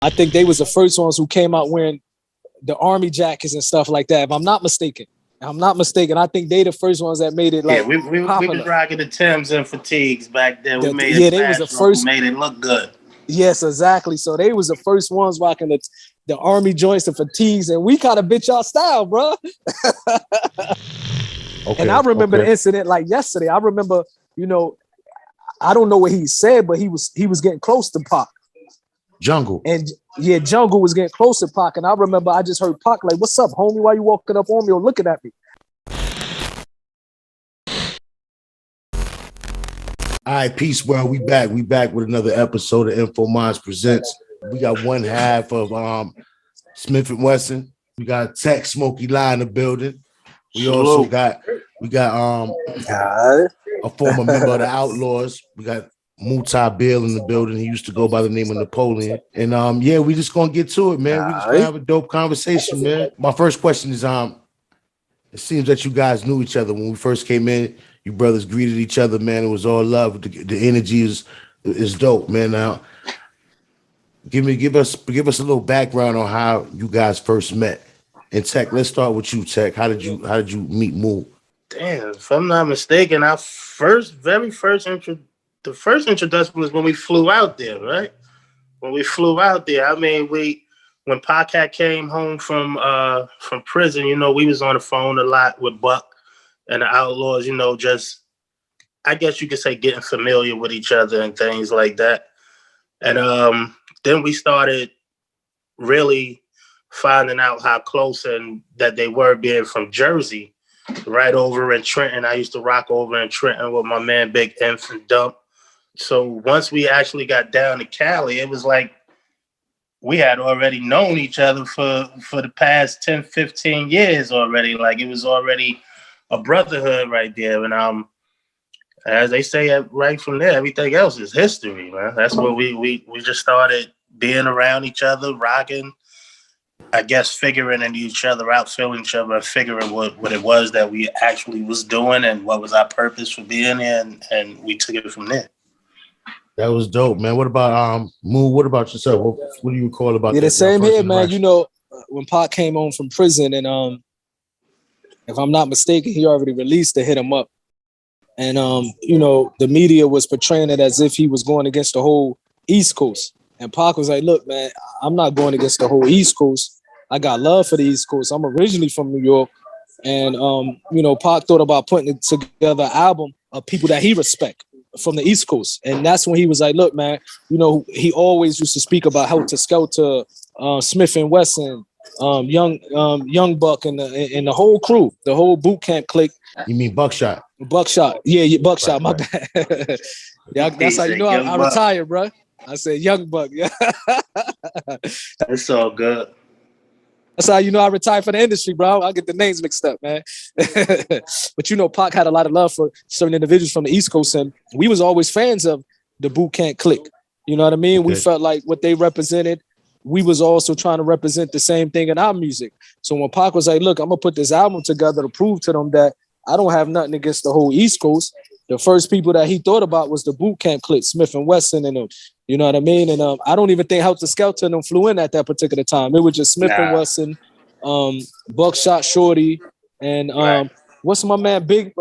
I think they was the first ones who came out wearing the army jackets and stuff like that. If I'm not mistaken. I think they the first ones that made it like we was rocking the Timbs and fatigues back then. We made they was the first. Made it look good. Yes, exactly. So they was the first ones rocking the army joints and fatigues, and we kind of bitch our style, bro. And I remember the incident like yesterday. I remember, I don't know what he said, but he was getting close to Pac. Jungle. And yeah, Jungle was getting close to Pac. And I remember I just heard Pac like, "What's up, homie? Why you walking up on me or looking at me?" All right, peace, world. We back with another episode of Info Minds Presents. We got one half of Smif N Wesson. We got Tek Smokey Lie in the building. We also got a former member of the Outlawz. We got Mutah Beale in the building. He used to go by the name of Napoleon. And we just gonna get to it, man. We just gonna have a dope conversation, man. My first question is it seems that you guys knew each other when we first came in. You brothers greeted each other, man. It was all love. The energy is dope, man. Now, give us a little background on how you guys first met. And Tek, let's start with you, Tek. How did you meet Moo? Damn, if I'm not mistaken, the first introduction was when we flew out there, right? When we flew out there, I mean, when Pac came home from prison, we was on the phone a lot with Buck and the Outlawz, just, I guess you could say, getting familiar with each other and things like that. And then we started really finding out how close and that they were, being from Jersey, right over in Trenton. I used to rock over in Trenton with my man Big Infant Dump. So once we actually got down to Cali, it was like we had already known each other for the past 10, 15 years already. Like, it was already a brotherhood right there. And as they say, right from there, everything else is history, man. That's where we just started being around each other, rocking, I guess, figuring each other out, feeling each other, figuring what it was that we actually was doing and what was our purpose for being here, and we took it from there. That was dope, man. What about Moo? What about yourself? What do you recall about? Yeah, the same here, man. When Pac came home from prison, and if I'm not mistaken, he already released the Hit 'Em Up, and the media was portraying it as if he was going against the whole East Coast. And Pac was like, "Look, man, I'm not going against the whole East Coast. I got love for the East Coast. I'm originally from New York." And, Pac thought about putting together an album of people that he respect from the East Coast. And that's when he was like, "Look, man, he always used to speak about Helter Skelter, Smif N Wesson, Young Buck, and the whole crew, the whole boot camp clique." You mean Buckshot? Buckshot. Yeah, Buckshot. Right, my bad. Yeah, that's how you know I retired, bro. I said Young Buck. Yeah. It's all good. That's how you know I retired from the industry, bro. I get the names mixed up, man. But Pac had a lot of love for certain individuals from the East Coast, and we was always fans of the boot camp clique. You know what I mean? Okay. We felt like what they represented, we was also trying to represent the same thing in our music. So when Pac was like, "Look, I'm gonna put this album together to prove to them that I don't have nothing against the whole East Coast," the first people that he thought about was the boot camp clique, Smif N Wesson and them. You know what I mean? And I don't even think Helter Skelter and them flew in at that particular time. It was just Smif N Wesson, Buckshot Shorty, and what's my man, Big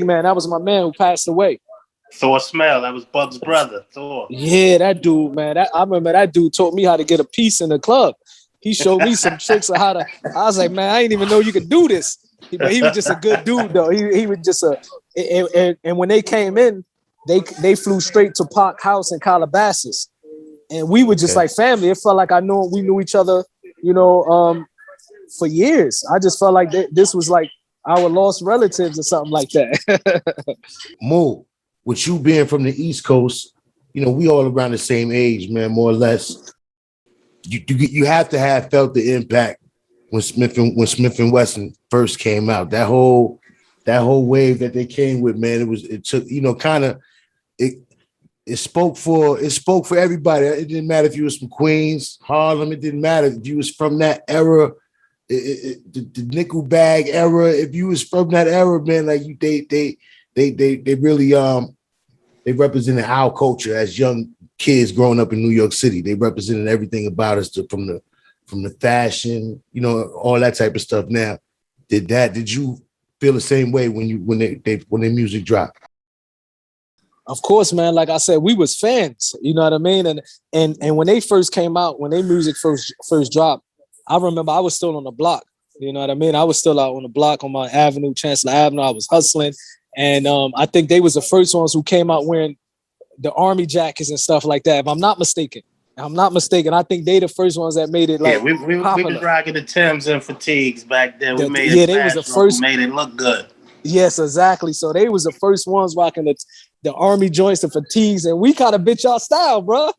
Man? That was my man who passed away. Thor Smell, that was Bug's brother, Thor. Yeah, that dude, man. I remember that dude taught me how to get a piece in the club. He showed me some tricks of how to. I was like, man, I didn't even know you could do this. But he was just a good dude, though. He was just and when they came in, they flew straight to Pac house in Calabasas, and we were just like family. It felt like we knew each other, for years. I just felt like this was like our lost relatives or something like that. Mo, with you being from the East Coast, we all around the same age, man, more or less. You have to have felt the impact when Smif N Wesson first came out. That whole wave that they came with, man. It took it spoke for everybody. It didn't matter if you was from Queens, Harlem. It didn't matter if you was from that era, the nickel bag era. If you was from that era, man, like they really they represented our culture as young kids growing up in New York City. They represented everything about us from the fashion, you know, all that type of stuff. Now, did you feel the same way when their music dropped? Of course, man. Like I said, we was fans. You know what I mean? And when they first came out, when their music first dropped, I remember I was still on the block. You know what I mean? I was still out on the block on my avenue, Chancellor Avenue. I was hustling. And I think they was the first ones who came out wearing the army jackets and stuff like that. If I'm not mistaken. I think they the first ones that made it like we was rocking the Timbs and fatigues back then. We made it they was the first. Made it look good. Yes, exactly. So they was the first ones rocking the army joints and fatigues, and we kind of bit y'all style, bro.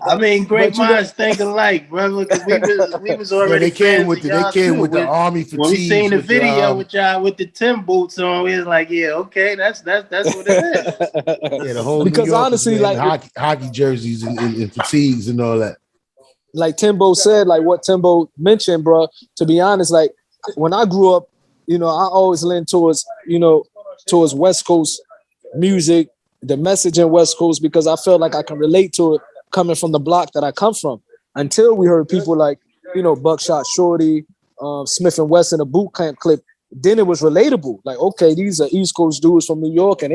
I mean, great minds think alike, bro. We was already they came with the army fatigues. When we seen the video with y'all with the Tim boots on, we was like, yeah, okay, that's what it is. Yeah, the whole because honestly, like hockey jerseys and fatigues and all that. Like Timbo said, like what Timbo mentioned, bro. To be honest, like when I grew up, you know, I always leaned towards West Coast music, the message in West Coast, because I felt like I can relate to it coming from the block that I come from. Until we heard people like, you know, Buckshot Shorty, Smif N Wesson, a boot camp clip, then it was relatable. Like, okay, these are East Coast dudes from New York, and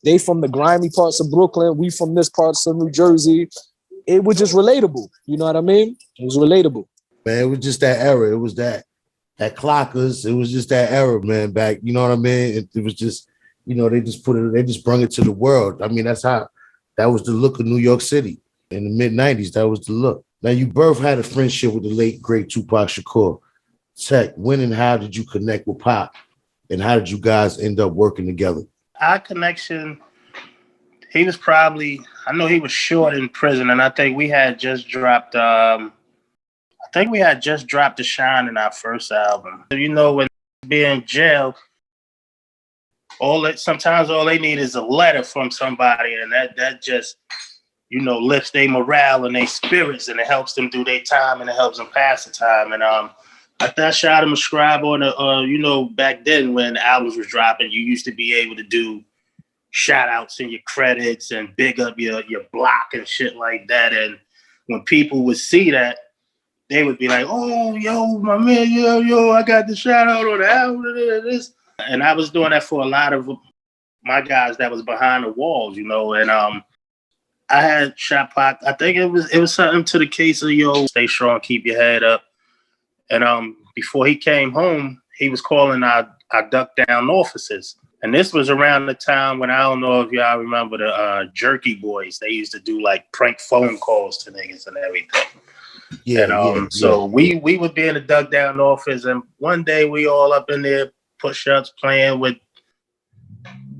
they from the grimy parts of Brooklyn, we from this parts of New Jersey. It was just relatable. You know what I mean? It was relatable. Man, it was just that era. It was that Clockers. It was just that era, man, back. You know what I mean? It was just, you know, they just brung it to the world. I mean, that was the look of New York City in the mid-90s. That was the look. Now, you both had a friendship with the late, great Tupac Shakur. Tek, when and how did you connect with Pac? And how did you guys end up working together? Our connection, he was probably, I know he was short in prison, and I think we had just dropped, The Shine in our first album. You know, when being in jail, sometimes all they need is a letter from somebody, and that just, you know, lifts their morale and their spirits, and it helps them do their time, and it helps them pass the time. And I shot him a scribe on you know, back then when albums was dropping, you used to be able to do shout outs in your credits and big up your block and shit like that. And when people would see that, they would be like, oh, yo, my man, yo, I got the shout out on the album. This. And I was doing that for a lot of my guys that was behind the walls, you know. And I had shot Pac. I think it was something to the case of, yo, stay strong, keep your head up. And before he came home, he was calling our duck down officers. And this was around the time when, I don't know if y'all remember the Jerky Boys. They used to do like prank phone calls to niggas and everything. Yeah. And so we would be in the duck down office, and one day we all up in there push-ups playing with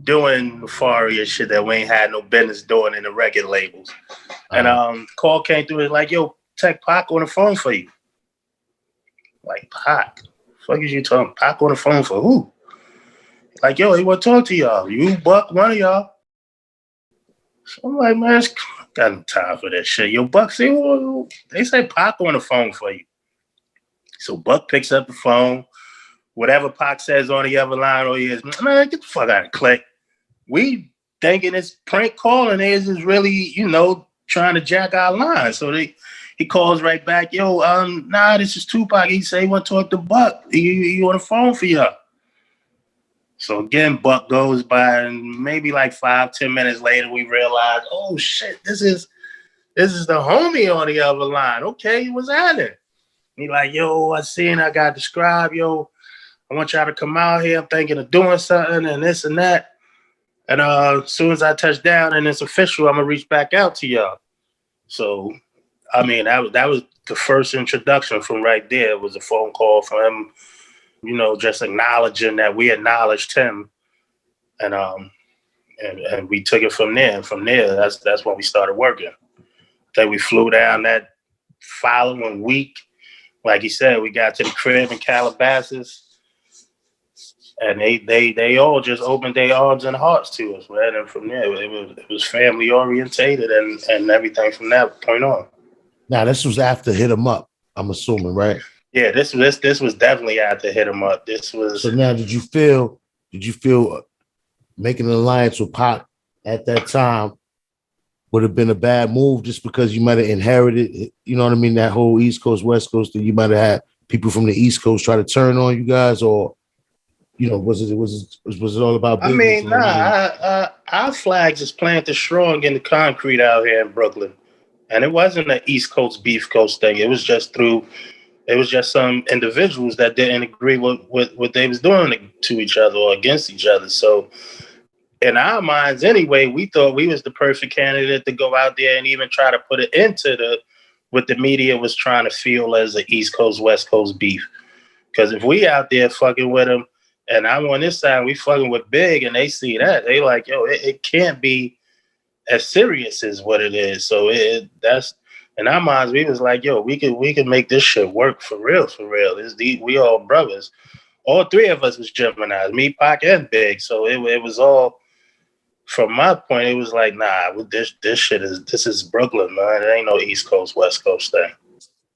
doing nefarious shit that we ain't had no business doing in the record labels. And call came through, it's like, yo, Tek, Pac on the phone for you. Like, Pac? Fuck is you talking? Pac on the phone for who? Like, yo, he want to talk to y'all. You, Buck, one of y'all. So I'm like, man, got no time for that shit. Yo, Buck, see, they say Pac on the phone for you. So Buck picks up the phone. Whatever Pac says on the other line, or he is, man, get the fuck out of Click. We thinking it's prank calling is really, you know, trying to jack our line. So he calls right back, yo, nah, this is Tupac. He say he want to talk to Buck. He on the phone for y'all. So again, Buck goes by, and maybe like 5-10 minutes later, we realize, oh shit, this is the homie on the other line. Okay, what's happening? He like, yo, I got the scribe, yo. I want y'all to come out here. I'm thinking of doing something and this and that. And as soon as I touch down and it's official, I'm gonna reach back out to y'all. So, I mean, that was the first introduction from right there. It was a phone call from him, you know, just acknowledging that we acknowledged him, and we took it from there. And from there, that's when we started working. Then we flew down that following week. Like he said, we got to the crib in Calabasas. And they all just opened their arms and hearts to us, man. And from there, it was family orientated and everything from that point on. Now, this was after Hit 'Em Up, I'm assuming, right? Yeah, this was definitely after Hit 'Em Up. This was. So now, did you feel making an alliance with Pac at that time would have been a bad move just because you might have inherited, you know what I mean, that whole East Coast, West Coast, that you might have had people from the East Coast try to turn on you guys, or, you know, was it all about I business? mean, our flag is planted strong in the concrete out here in Brooklyn. And it wasn't an East Coast, Beef Coast thing. It was just some individuals that didn't agree with what they was doing to each other or against each other. So in our minds anyway, we thought we was the perfect candidate to go out there and even try to put it into what the media was trying to feel as an East Coast, West Coast beef. Because if we out there fucking with them and I'm on this side, we fucking with Big and they see that, they like, yo, it can't be as serious as what it is. So that's in our minds, we was like, yo, we could make this shit work for real, for real. We all brothers. All three of us was Geminis, me, Pac, and Big. So it was all, from my point, it was like, nah, this is Brooklyn, man. It ain't no East Coast, West Coast thing.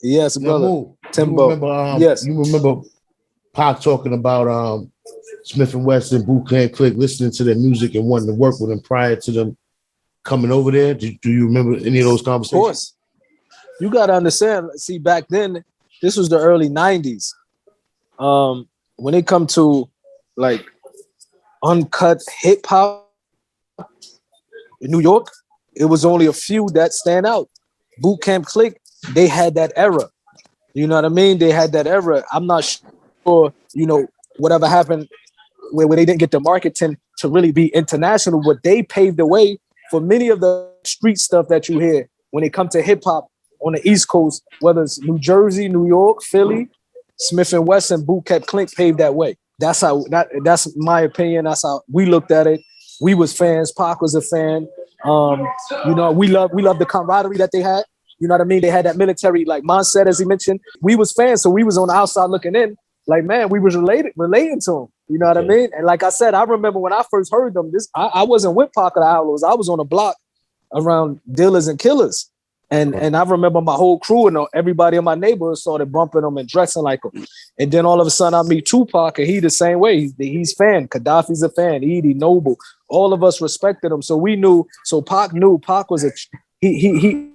Yes, brother. Timbo. Yes. You remember Pac talking about Smif N Wesson, Boot Camp Click, listening to their music and wanting to work with them prior to them coming over there? Do you remember any of those conversations? Of course. You got to understand, see, back then, this was the early 90s. When it come to, like, uncut hip-hop in New York, it was only a few that stand out. Boot Camp Click, they had that era. You know what I mean? They had that era. I'm not sure, you know, whatever happened where they didn't get the marketing to really be international, but they paved the way for many of the street stuff that you hear when it comes to hip hop on the East Coast, whether it's New Jersey, New York, Philly, Smif N Wesson, Boot Camp Click paved that way. That's my opinion. That's how we looked at it. We was fans. Pac was a fan. You know, we love the camaraderie that they had. You know what I mean? They had that military, like mindset, as he mentioned. We was fans, so we was on the outside looking in. Like, man, we was relating to them. You know what I mean? And like I said, I remember when I first heard them, I wasn't with Pac or the Outlawz. I was on a block around Dealers and Killers. And I remember my whole crew and everybody in my neighborhood started bumping them and dressing like them. And then all of a sudden I meet Tupac and he the same way. He's fan. Gaddafi's a fan. Edie, Noble. All of us respected him. So we knew. So Pac knew. Pac was he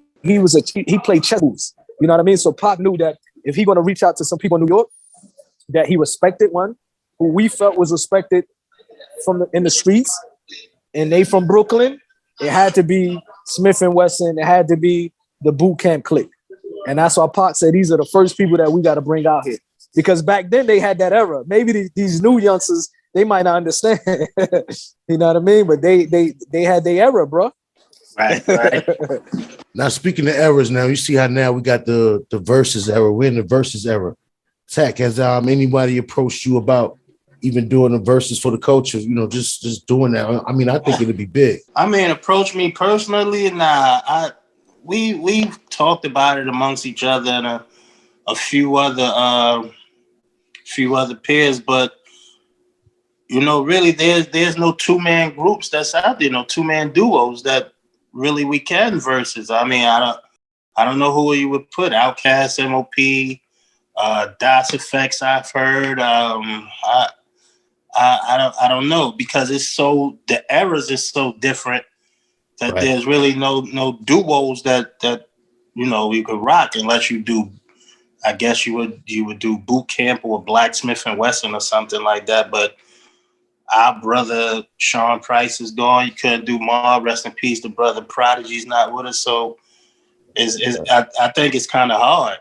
played chess moves. You know what I mean? So Pac knew that if he going to reach out to some people in New York that he respected, one who we felt was respected in the streets, and they from Brooklyn, it had to be Smif N Wesson. It had to be the Boot Camp Click. And that's why Pac said these are the first people that we got to bring out here. Because back then they had that era. Maybe these new youngsters, they might not understand. You know what I mean? But they had their era, bro. Right. Now, speaking of eras, now you see how now we got the versus era. We're in the versus era. Tek, has anybody approached you about even doing the verses for the culture? You know, just doing that. I mean, I think it'd be big. I mean, approach me personally, nah. We've talked about it amongst each other and a few other peers, but you know, really, there's no 2-man groups that's out there, no 2-man duos that really we can versus. I mean, I don't know who you would put. Outkast, MOP, DOS Effects. I've heard. I don't know, because the eras is so different that right. There's really no duos that you know we could rock unless you do. I guess you would do Boot Camp or Black Smif N Wesson or something like that. But our brother Sean Price is gone. You couldn't do Ma. Rest in peace. The brother Prodigy's not with us. So I think it's kind of hard.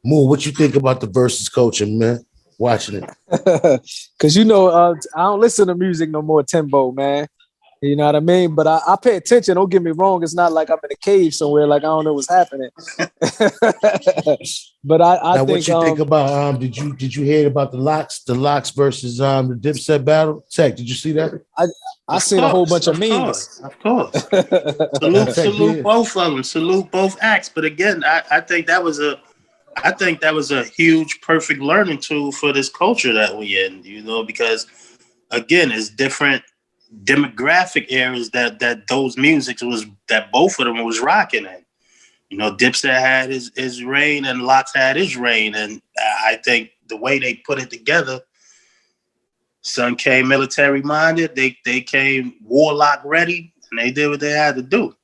Mo, what you think about the versus culture, man? Watching it. Because, you know, I don't listen to music no more, Timbo, man. You know what I mean? But I pay attention. Don't get me wrong. It's not like I'm in a cave somewhere, like I don't know what's happening. But I think. What you think about? Did you hear about the Locks versus the Dipset battle? Tek, did you see that? I seen a whole bunch of memes. Of course. Salute both of them. Salute both acts. But again, I think that was a huge, perfect learning tool for this culture that we in. You know, because again, it's different demographic areas that those musics was that both of them was rocking in. You know, Dipset had his reign and Locks had his reign, and I think the way they put it together, some came military minded, they came warlock ready, and they did what they had to do.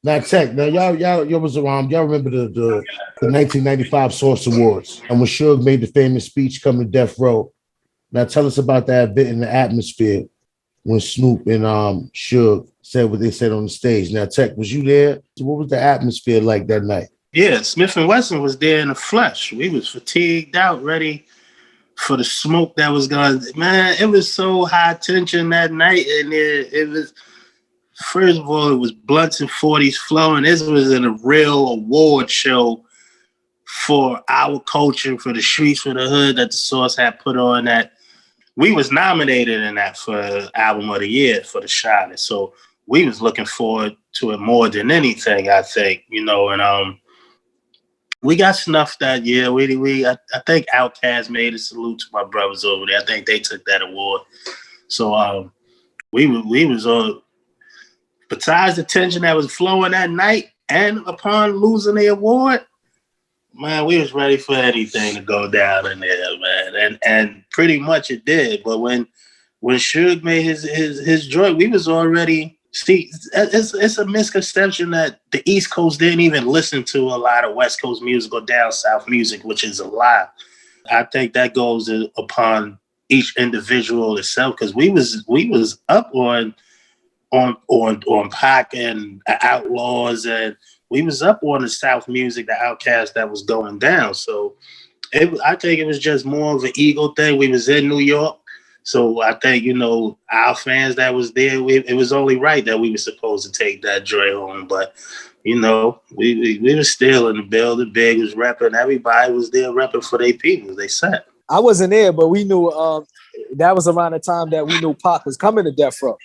Now, Tek, now y'all was around. Y'all remember the 1995 Source Awards, and when Suge made the famous speech, "Come to Death Row." Now, tell us about that bit in the atmosphere when Snoop and Suge said what they said on the stage. Now, Tek, was you there? What was the atmosphere like that night? Yeah, Smif N Wesson was there in the flesh. We was fatigued out, ready for the smoke that was going. Man, it was so high tension that night, and it was. First of all, it was blunts and 40s flowing. This was in a real award show for our culture, for the streets, for the hood that the Source had put on. That we was nominated in that for Album of the Year for the Shine. And so we was looking forward to it more than anything, I think, and we got snuffed that year. I think Outkast made a salute to my brothers over there. I think they took that award. So we was on. Besides the tension that was flowing that night, and upon losing the award, man, we was ready for anything to go down in there, man. And pretty much it did. But when Suge made his joint, we was already. See, it's a misconception that the East Coast didn't even listen to a lot of West Coast music or down South music, which is a lie. I think that goes upon each individual itself, because we was up on Pac and Outlawz, and we was up on the South music, the Outkast that was going down. So I think it was just more of an ego thing. We was in New York, so I think our fans that was there, it was only right that we were supposed to take that joy home. But we were still in the building. Big was repping. Everybody was there repping for their people. They said. I wasn't there, but we knew that was around the time that we knew Pac was coming to Death Row.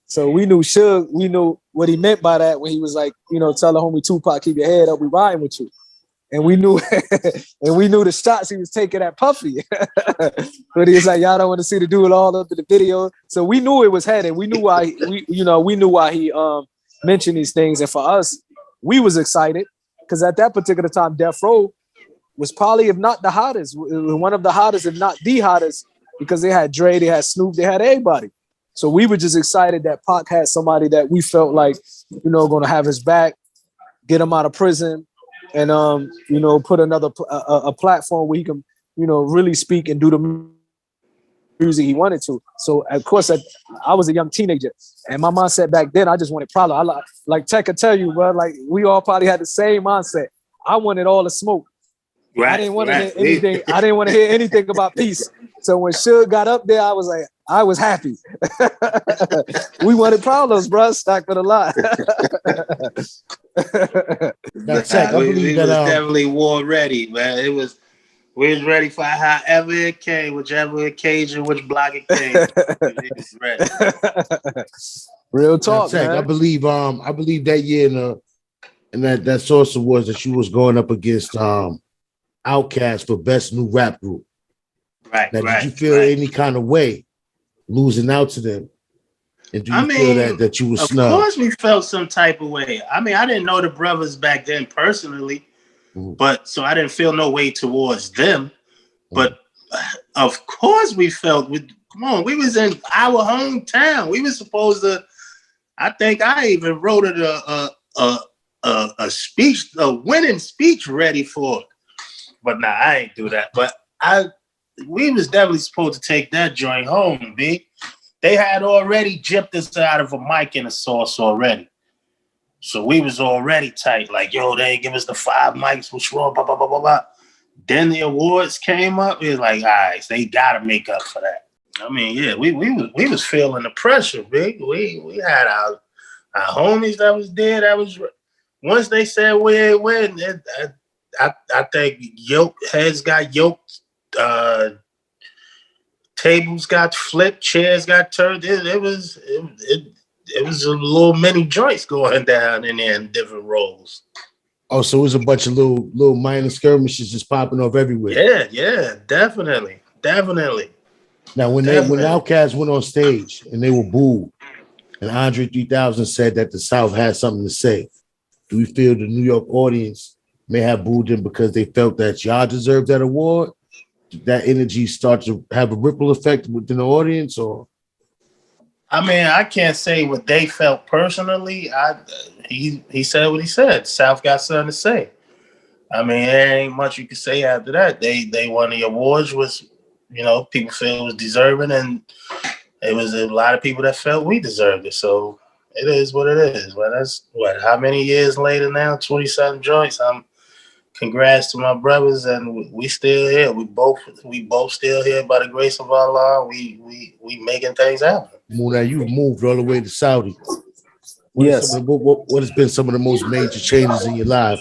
So we knew Suge, we knew what he meant by that when he was like, tell the homie Tupac, keep your head up, we riding with you. And we knew the shots he was taking at Puffy. But he was like, y'all don't want to see the dude all up in the video. So we knew it was headed. We knew why he mentioned these things. And for us, we was excited because at that particular time, Death Row was probably, if not the hottest, one of the hottest, if not the hottest, because they had Dre, they had Snoop, they had everybody. So we were just excited that Pac had somebody that we felt like, going to have his back, get him out of prison, and put another a platform where he can, really speak and do the music he wanted to. So of course, I was a young teenager, and my mindset back then, I just wanted problem. Like Tek could tell you, bro. Like we all probably had the same mindset. I wanted all the smoke. Right, I didn't want to hear anything. I didn't want to hear anything about peace. So when Suge got up there, I was happy. We wanted problems, bro. Stacked with a lot. We was definitely war ready, man. We was ready for however it came, whichever occasion, which block it came. We was ready. Real talk, man. I believe that year in that Source Awards that you was going up against Outkast for Best New Rap Group. Right. Now, did you feel any kind of way losing out to them? And do you feel that you were snubbed? Of course we felt some type of way. I didn't know the brothers back then personally, but so I didn't feel no way towards them. But of course we felt, come on, we was in our hometown. We was supposed to, I think I even wrote it a speech, a winning speech ready for it. But nah, I ain't do that. But we was definitely supposed to take that joint home, B. They had already gypped us out of a mic and a Source already. So we was already tight. Like, yo, they ain't give us the 5 mics, what's wrong, blah, blah, blah, blah, blah. Then the awards came up. It was like, all right, so they got to make up for that. We was feeling the pressure, B. We had our homies that was there. That was, once they said where it went, I think heads got yoked, tables got flipped, chairs got turned. It was a little many joints going down in there in different roles. Oh, so it was a bunch of little minor skirmishes just popping off everywhere. Yeah, definitely. Now, when Outkast went on stage and they were booed, and Andre 3000 said that the South had something to say, do we feel the New York audience may have booed them because they felt that y'all deserved that award? Did that energy start to have a ripple effect within the audience, or? I mean, I can't say what they felt personally. He said what he said. South got something to say. I mean, there ain't much you can say after that. They won the awards, was, you know, people feel it was deserving, and it was a lot of people that felt we deserved it. So it is what it is. Well, that's what, how many years later now? 20-something joints. Congrats to my brothers, and we still here. We both still here by the grace of Allah. We making things happen. Mutah, you've moved all the way to Saudi. Yes. What has been some of the most major changes in your life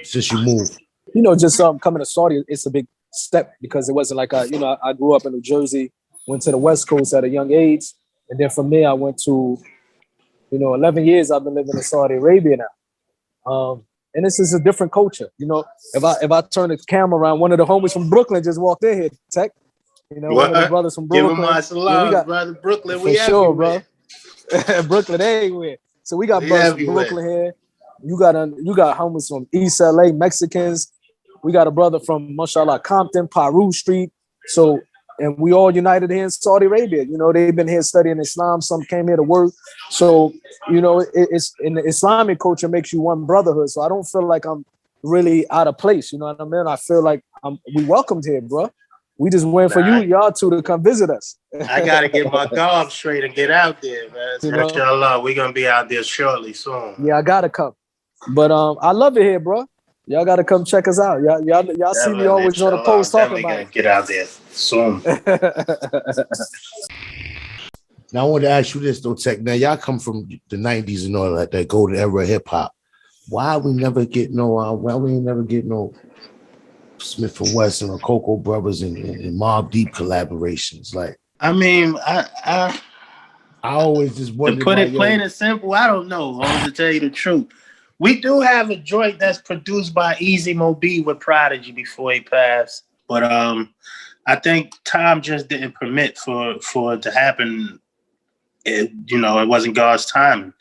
since you moved? You know, just coming to Saudi, it's a big step because it wasn't like I grew up in New Jersey, went to the West Coast at a young age, and then from there I went to, 11 years I've been living in Saudi Arabia now. And this is a different culture. You know, if I turn the camera around, one of the homies from Brooklyn just walked in here, Tek. One of the brothers from Brooklyn. Give him my salam, brother. Brooklyn, we sure, bro. Brooklyn everywhere. So we got brothers from Brooklyn here. You got homies from East LA, Mexicans. We got a brother from, mashallah, Compton, Paru Street. So, and we all united here in Saudi Arabia. You know, they've been here studying Islam. Some came here to work. So, it's in the Islamic culture makes you one brotherhood. So I don't feel like I'm really out of place. You know what I mean? I feel like we welcomed here, bro. We just waiting for y'all two to come visit us. I gotta get my dog straight and get out there, man. Inshallah, we're gonna be out there shortly soon. Yeah, I gotta come. But I love it here, bro. Y'all gotta come check us out. Y'all see me always on the post talking about it. Get out there soon. Now I want to ask you this though, Tek. Now y'all come from the 90s and all that golden era of hip hop. Why we never get no Smif N Wesson or Cocoa Brothers and Mobb Deep collaborations? Like, I mean, I always just wondered. To put it plain and simple, I don't know. To tell you the truth, we do have a joint that's produced by Easy Mo B with Prodigy before he passed, but I think time just didn't permit for it to happen. It wasn't God's timing,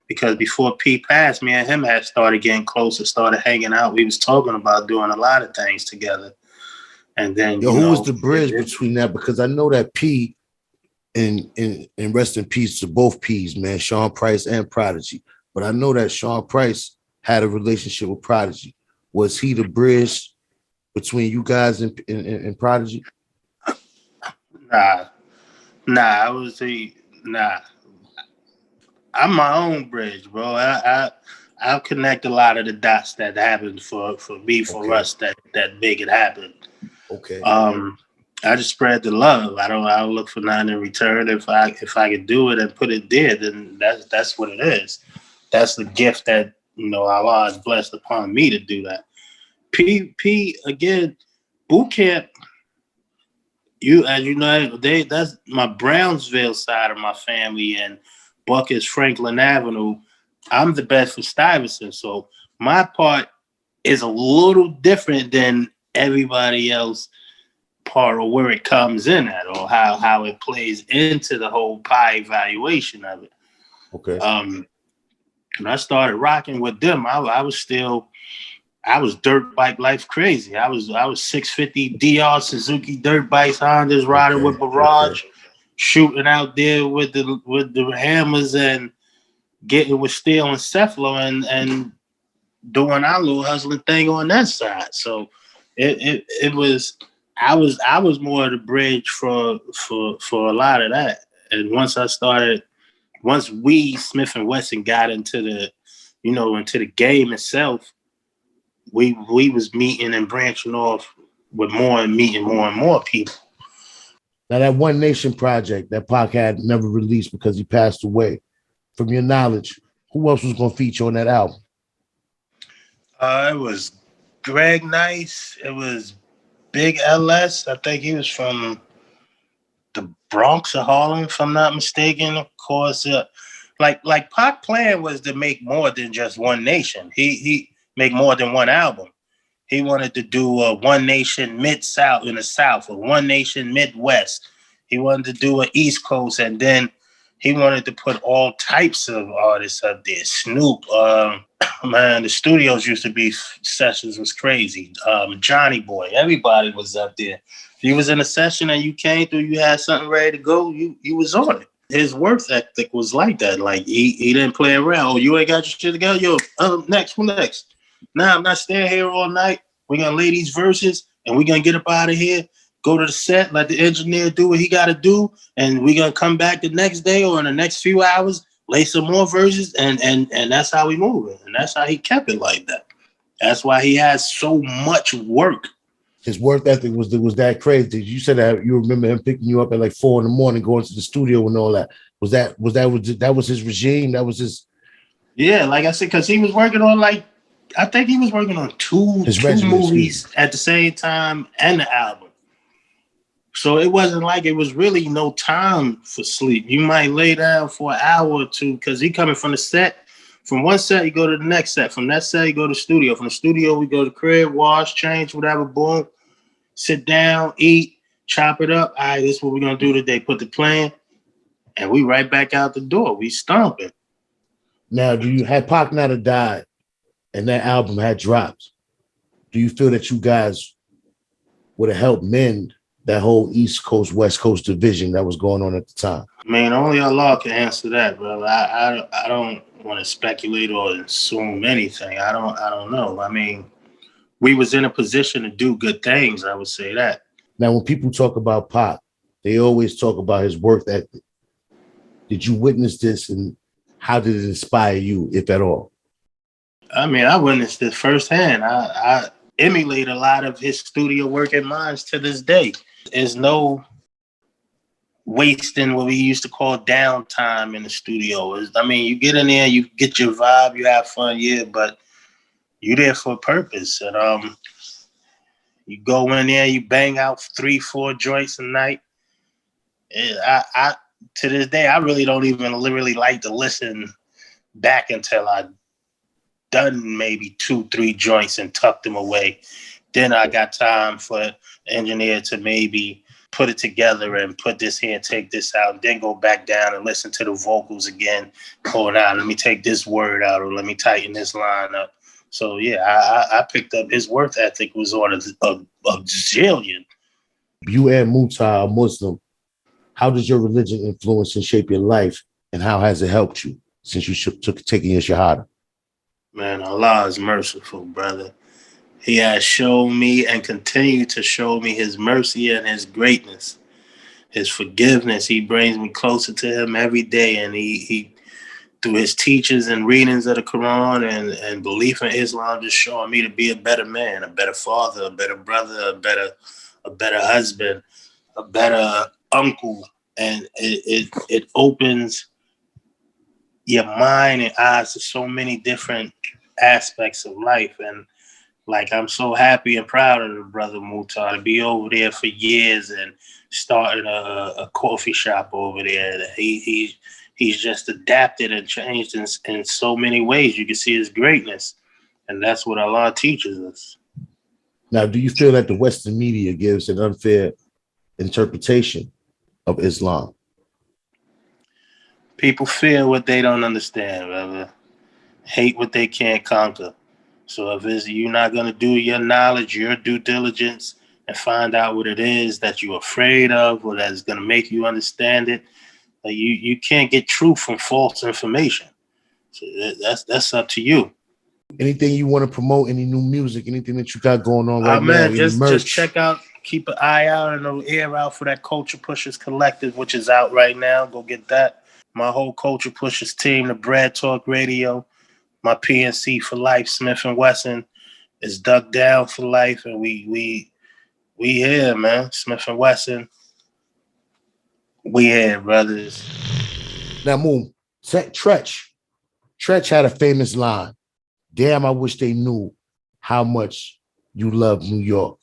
because before P passed, me and him had started getting closer, started hanging out. We was talking about doing a lot of things together. And then who was the bridge between that? Because I know that P and rest in peace to both P's, man, Sean Price and Prodigy. But I know that Sean Price had a relationship with Prodigy. Was he the bridge between you guys and Prodigy? Nah. I'm my own bridge, bro. I connect a lot of the dots that happened for me, for us, that big it happened. Okay. I just spread the love. I don't look for nothing in return. If I could do it and put it there, then that's what it is. That's the gift that Allah has blessed upon me to do that. P again, boot camp. As you know, that's my Brownsville side of my family, and Buck is Franklin Avenue. I'm the best for Stuyvesant, so my part is a little different than everybody else part, or where it comes in at, or how it plays into the whole pie evaluation of it. Okay. And I started rocking with them. I was dirt bike life crazy. I was 650 DR Suzuki dirt bikes, Hondas, riding with Barrage, shooting out there with the hammers and getting with Steel and Cephalo and doing our little hustling thing on that side. So it was I was more of the bridge for a lot of that. And once we Smif N Wesson got into the game itself, we was meeting and branching off with meeting more and more people. Now that One Nation project that Pac had never released because he passed away, from your knowledge, who else was going to feature on that album? It was Greg Nice. It was Big LS. I think he was from the Bronx or Harlem, if I'm not mistaken. Of course, like Pac plan was to make more than just One Nation. He make more than one album. He wanted to do a One Nation Mid-South in the South, or One Nation Midwest. He wanted to do an East Coast, and then he wanted to put all types of artists up there. Snoop, man, the studios used to be sessions was crazy. Johnny Boy, everybody was up there. If you was in a session and you came through, you had something ready to go, you was on it. his work ethic was like that. Like he didn't play around. Oh, you ain't got your shit together? Yo, next, who next? Nah, I'm not staying here all night. We're gonna lay these verses and we're gonna get up out of here, go to the set, let the engineer do what he gotta do, and we're gonna come back the next day or in the next few hours, lay some more verses, and that's how we move it. And that's how he kept it like that. That's why he has so much work. His work ethic was that crazy. You said that you remember him picking you up at like 4 a.m, going to the studio and all that. That was his regime? That was his. Yeah, like I said, because he was working on I think he was working on two movies at the same time and the album. So it wasn't like it was really no time for sleep. You might lay down for an hour or two because he coming from the set. From one set, you go to the next set. From that set, you go to the studio. From the studio, we go to the crib, wash, change, whatever, boom. Sit down, eat, chop it up. All right, this is what we're going to do today. Put the plan, and we right back out the door. We stomping. Now, had Pac not have died and that album had dropped, do you feel that you guys would have helped mend that whole East Coast, West Coast division that was going on at the time? I mean, only Allah can answer that, brother. I don't want to speculate or assume anything. I don't know. I mean, we was in a position to do good things. I would say that. Now, when people talk about Pac, they always talk about his work ethic. Did you witness this, and how did it inspire you, if at all? I mean, I witnessed it firsthand. I emulate a lot of his studio work and mine to this day. There's no wasting what we used to call downtime in the studio. I mean, you get in there, you get your vibe, you have fun, yeah, but you're there for a purpose. And you go in there, you bang out 3-4 joints a night. I to this day, I really don't even really like to listen back until I done maybe 2-3 joints and tucked them away. Then I got time for the engineer to maybe put it together and put this here and take this out, then go back down and listen to the vocals again. Oh, now let me take this word out, or let me tighten this line up. So yeah, I picked up his work ethic was on a zillion. You and Mutah are Muslim. How does your religion influence and shape your life, and how has it helped you since you took taking your shahada? Man, Allah is merciful, brother. He has shown me and continue to show me his mercy and his greatness, his forgiveness. He brings me closer to him every day, and he through his teachings and readings of the Quran and belief in Islam, just showing me to be a better man, a better father, a better brother, a better husband, a better uncle. And it opens your mind and eyes to so many different aspects of life. And like, I'm so happy and proud of the brother Mutah to be over there for years and starting a coffee shop over there. He's just adapted and changed in so many ways. You can see his greatness, and that's what Allah teaches us. Now, do you feel that the Western media gives an unfair interpretation of Islam? People fear what they don't understand, brother. Hate what they can't conquer. So if you're not going to do your knowledge, your due diligence, and find out what it is that you're afraid of or that's going to make you understand it, you can't get truth from false information. So that's up to you. Anything you want to promote, any new music, anything that you got going on right now? Just check out, keep an eye out and an ear out for that Culture Pushers Collective, which is out right now. Go get that. My whole Culture Pushers team, the Bread Talk Radio, my PNC for life, Smif N Wesson, is dug down for life, and we here, man. Smif N Wesson, we here, brothers. Now, Moon, Tretch had a famous line. Damn, I wish they knew how much you love New York.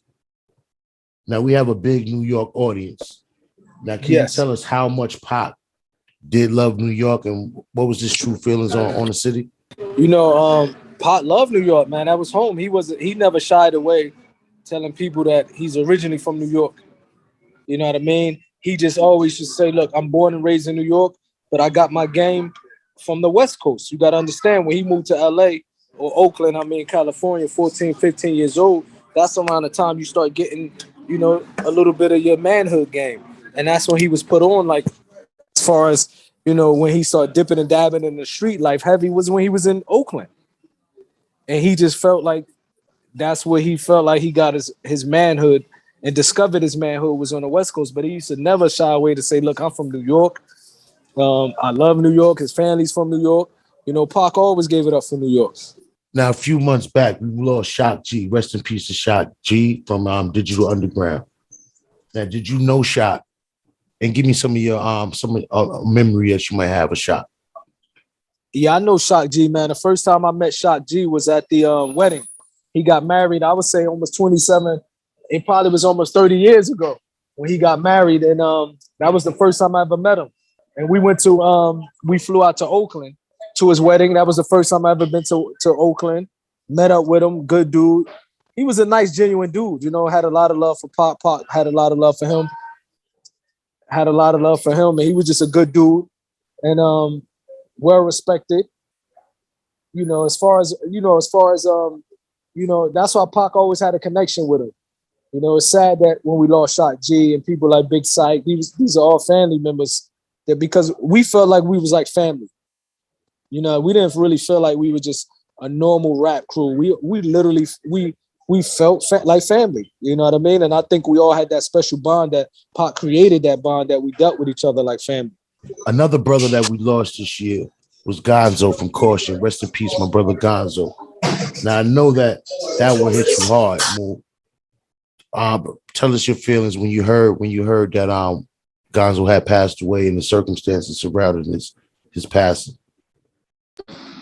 Now, we have a big New York audience. Now, can you tell us how much Pac did love New York, and what was his true feelings on the city? You know, Pac loved New York, man. That was home. He never shied away telling people that he's originally from New York. You know what I mean? He just always just say, look, I'm born and raised in New York, but I got my game from the West Coast. You got to understand, when he moved to LA or Oakland, California, 14, 15 years old, that's around the time you start getting, a little bit of your manhood game. And that's when he was put on, like, far as, you know, when he started dipping and dabbing in the street life heavy was when he was in Oakland. And he just felt like that's where he felt like he got his manhood and discovered his manhood was on the West Coast. But he used to never shy away to say, look, I'm from New York. I love New York. His family's from New York. You know, Pac always gave it up for New York. Now, a few months back, we lost Shock G. Rest in peace to Shock G from Digital Underground. Now, did you know Shock? And give me some of your memory that you might have of Shock. Yeah, I know Shock G, man. The first time I met Shock G was at the wedding. He got married, I would say almost 27. It probably was almost 30 years ago when he got married. And that was the first time I ever met him. And we went to, we flew out to Oakland to his wedding. That was the first time I ever been to Oakland. Met up with him, good dude. He was a nice, genuine dude, you know, had a lot of love for Pac. Pac had a lot of love for him. And he was just a good dude and well respected. You know, as far as that's why Pac always had a connection with him. You know, it's sad that when we lost Shock G and people like Big Sight, these are all family members, that because we felt like we was like family. You know, we didn't really feel like we were just a normal rap crew. We literally felt like family. You know what I mean? And I think we all had that special bond that Pac created, that bond that we dealt with each other like family. Another brother that we lost this year was Gonzo from Caution. Rest in peace, my brother Gonzo. Now I know that one hit you hard, Mo. Tell us your feelings when you heard that Gonzo had passed away and the circumstances surrounding his passing.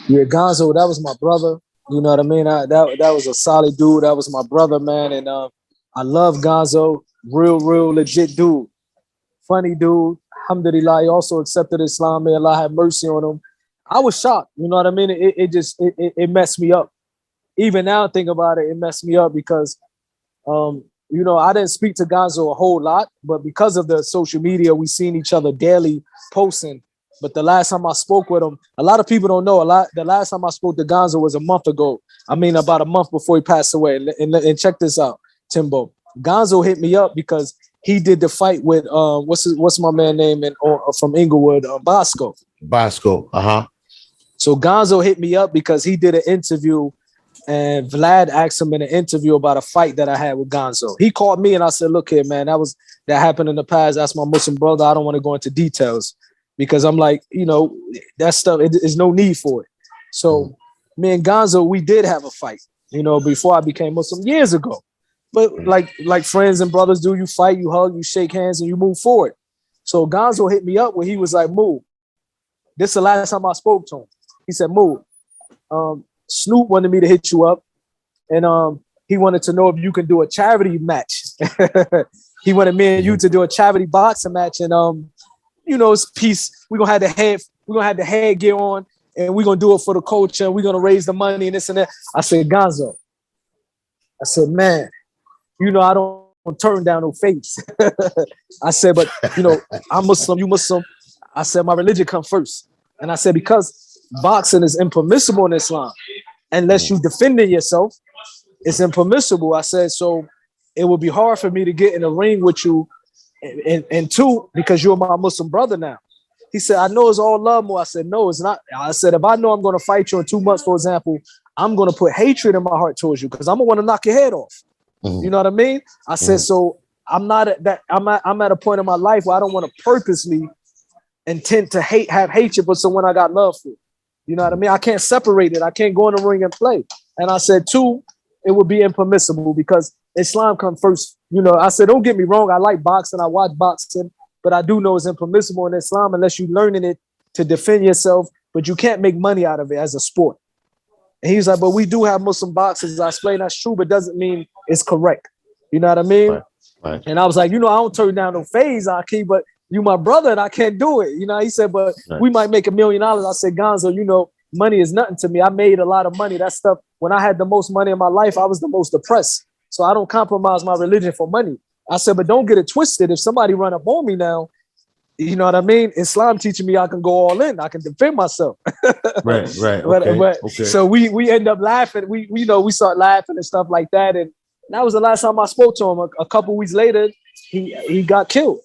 Yeah, Gonzo, that was my brother. You know what I mean? That was a solid dude. That was my brother, man. And I love Gonzo. Real legit dude. Funny dude. Alhamdulillah, he also accepted Islam. May Allah have mercy on him. I was shocked. You know what I mean? It messed me up. Even now, think about it, it messed me up because, you know, I didn't speak to Gonzo a whole lot, but because of the social media, we seen each other daily posting. But the last time I spoke with him, a lot of people don't know. The last time I spoke to Gonzo was a month ago. I mean, about a month before he passed away. And check this out, Timbo. Gonzo hit me up because he did the fight with what's my man name from Inglewood, Bosco. Bosco, So Gonzo hit me up because he did an interview, and Vlad asked him in an interview about a fight that I had with Gonzo. He called me and I said, "Look here, man, that happened in the past. That's my Muslim brother. I don't want to go into details." Because I'm like, you know, that stuff, there's no need for it. So me and Gonzo, we did have a fight, you know, before I became Muslim years ago. But like friends and brothers do, you fight, you hug, you shake hands, and you move forward. So Gonzo hit me up when he was like, "Move." This is the last time I spoke to him. He said, "Move. Snoop wanted me to hit you up, and he wanted to know if you can do a charity match." He wanted me and you to do a charity boxing match, and you know, it's peace. We're gonna have the headgear on, and we're gonna do it for the culture, and we're gonna raise the money and this and that. I said, Gonzo, I said, man, you know, I don't turn down no face. I said, but you know, I'm Muslim, you Muslim. I said, my religion comes first. And I said, because boxing is impermissible in Islam, unless you defending yourself, it's impermissible. I said, so it would be hard for me to get in a ring with you. And two, because you're my Muslim brother now. He said, I know it's all love, more. I said, no, it's not. I said, if I know I'm going to fight you in 2 months, for example, I'm going to put hatred in my heart towards you because I'm going to want to knock your head off. You know what I mean? I said, so I'm not at that. I'm at a point in my life where I don't want to purposely intend to have hatred for someone I got love for. You know what I mean? I can't separate it. I can't go in the ring and play. And I said, two, it would be impermissible because Islam comes first. You know, I said, don't get me wrong. I like boxing. I watch boxing, but I do know it's impermissible in Islam unless you're learning it to defend yourself, but you can't make money out of it as a sport. And he's like, but we do have Muslim boxers. I explained that's true, but doesn't mean it's correct. You know what I mean? Right. And I was like, you know, I don't turn down no phase, Aki, but you my brother and I can't do it. You know, he said, but we might make $1 million. I said, Gonzo, you know, money is nothing to me. I made a lot of money. That stuff, when I had the most money in my life, I was the most depressed. So I don't compromise my religion for money. I said, but don't get it twisted. If somebody run up on me now, you know what I mean? Islam teaching me I can go all in. I can defend myself. Right. Okay. So we end up laughing. We start laughing and stuff like that. And that was the last time I spoke to him. A couple weeks later, he got killed.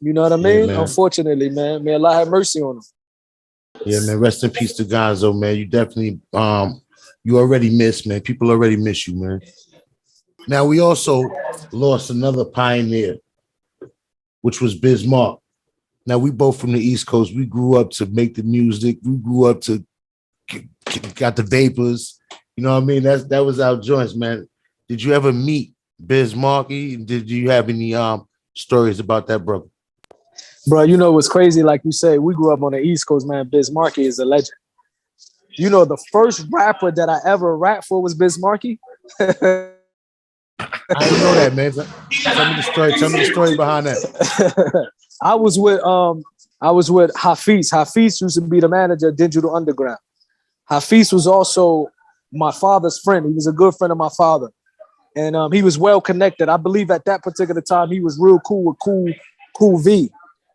You know what I Yeah, mean? man. Unfortunately, man. May Allah have mercy on him. Yeah, man. Rest in peace to Gonzo, man. You definitely you already miss, man. People already miss you, man. Now we also lost another pioneer, which was Bismarck. Now we both from the East Coast. We grew up to make the music. We grew up to got the vapors. You know what I mean? That was our joints, man. Did you ever meet Bismarck? Did you have any stories about that brother? Bro, you know what's crazy? Like you say, we grew up on the East Coast, man. Biz Markie is a legend. You know, the first rapper that I ever rapped for was Biz Markie. I didn't know that, man. Tell me the story. Tell me the story behind that. I was with Hafiz. Hafiz used to be the manager of Digital Underground. Hafiz was also my father's friend. He was a good friend of my father. And he was well connected. I believe at that particular time he was real cool with Cool V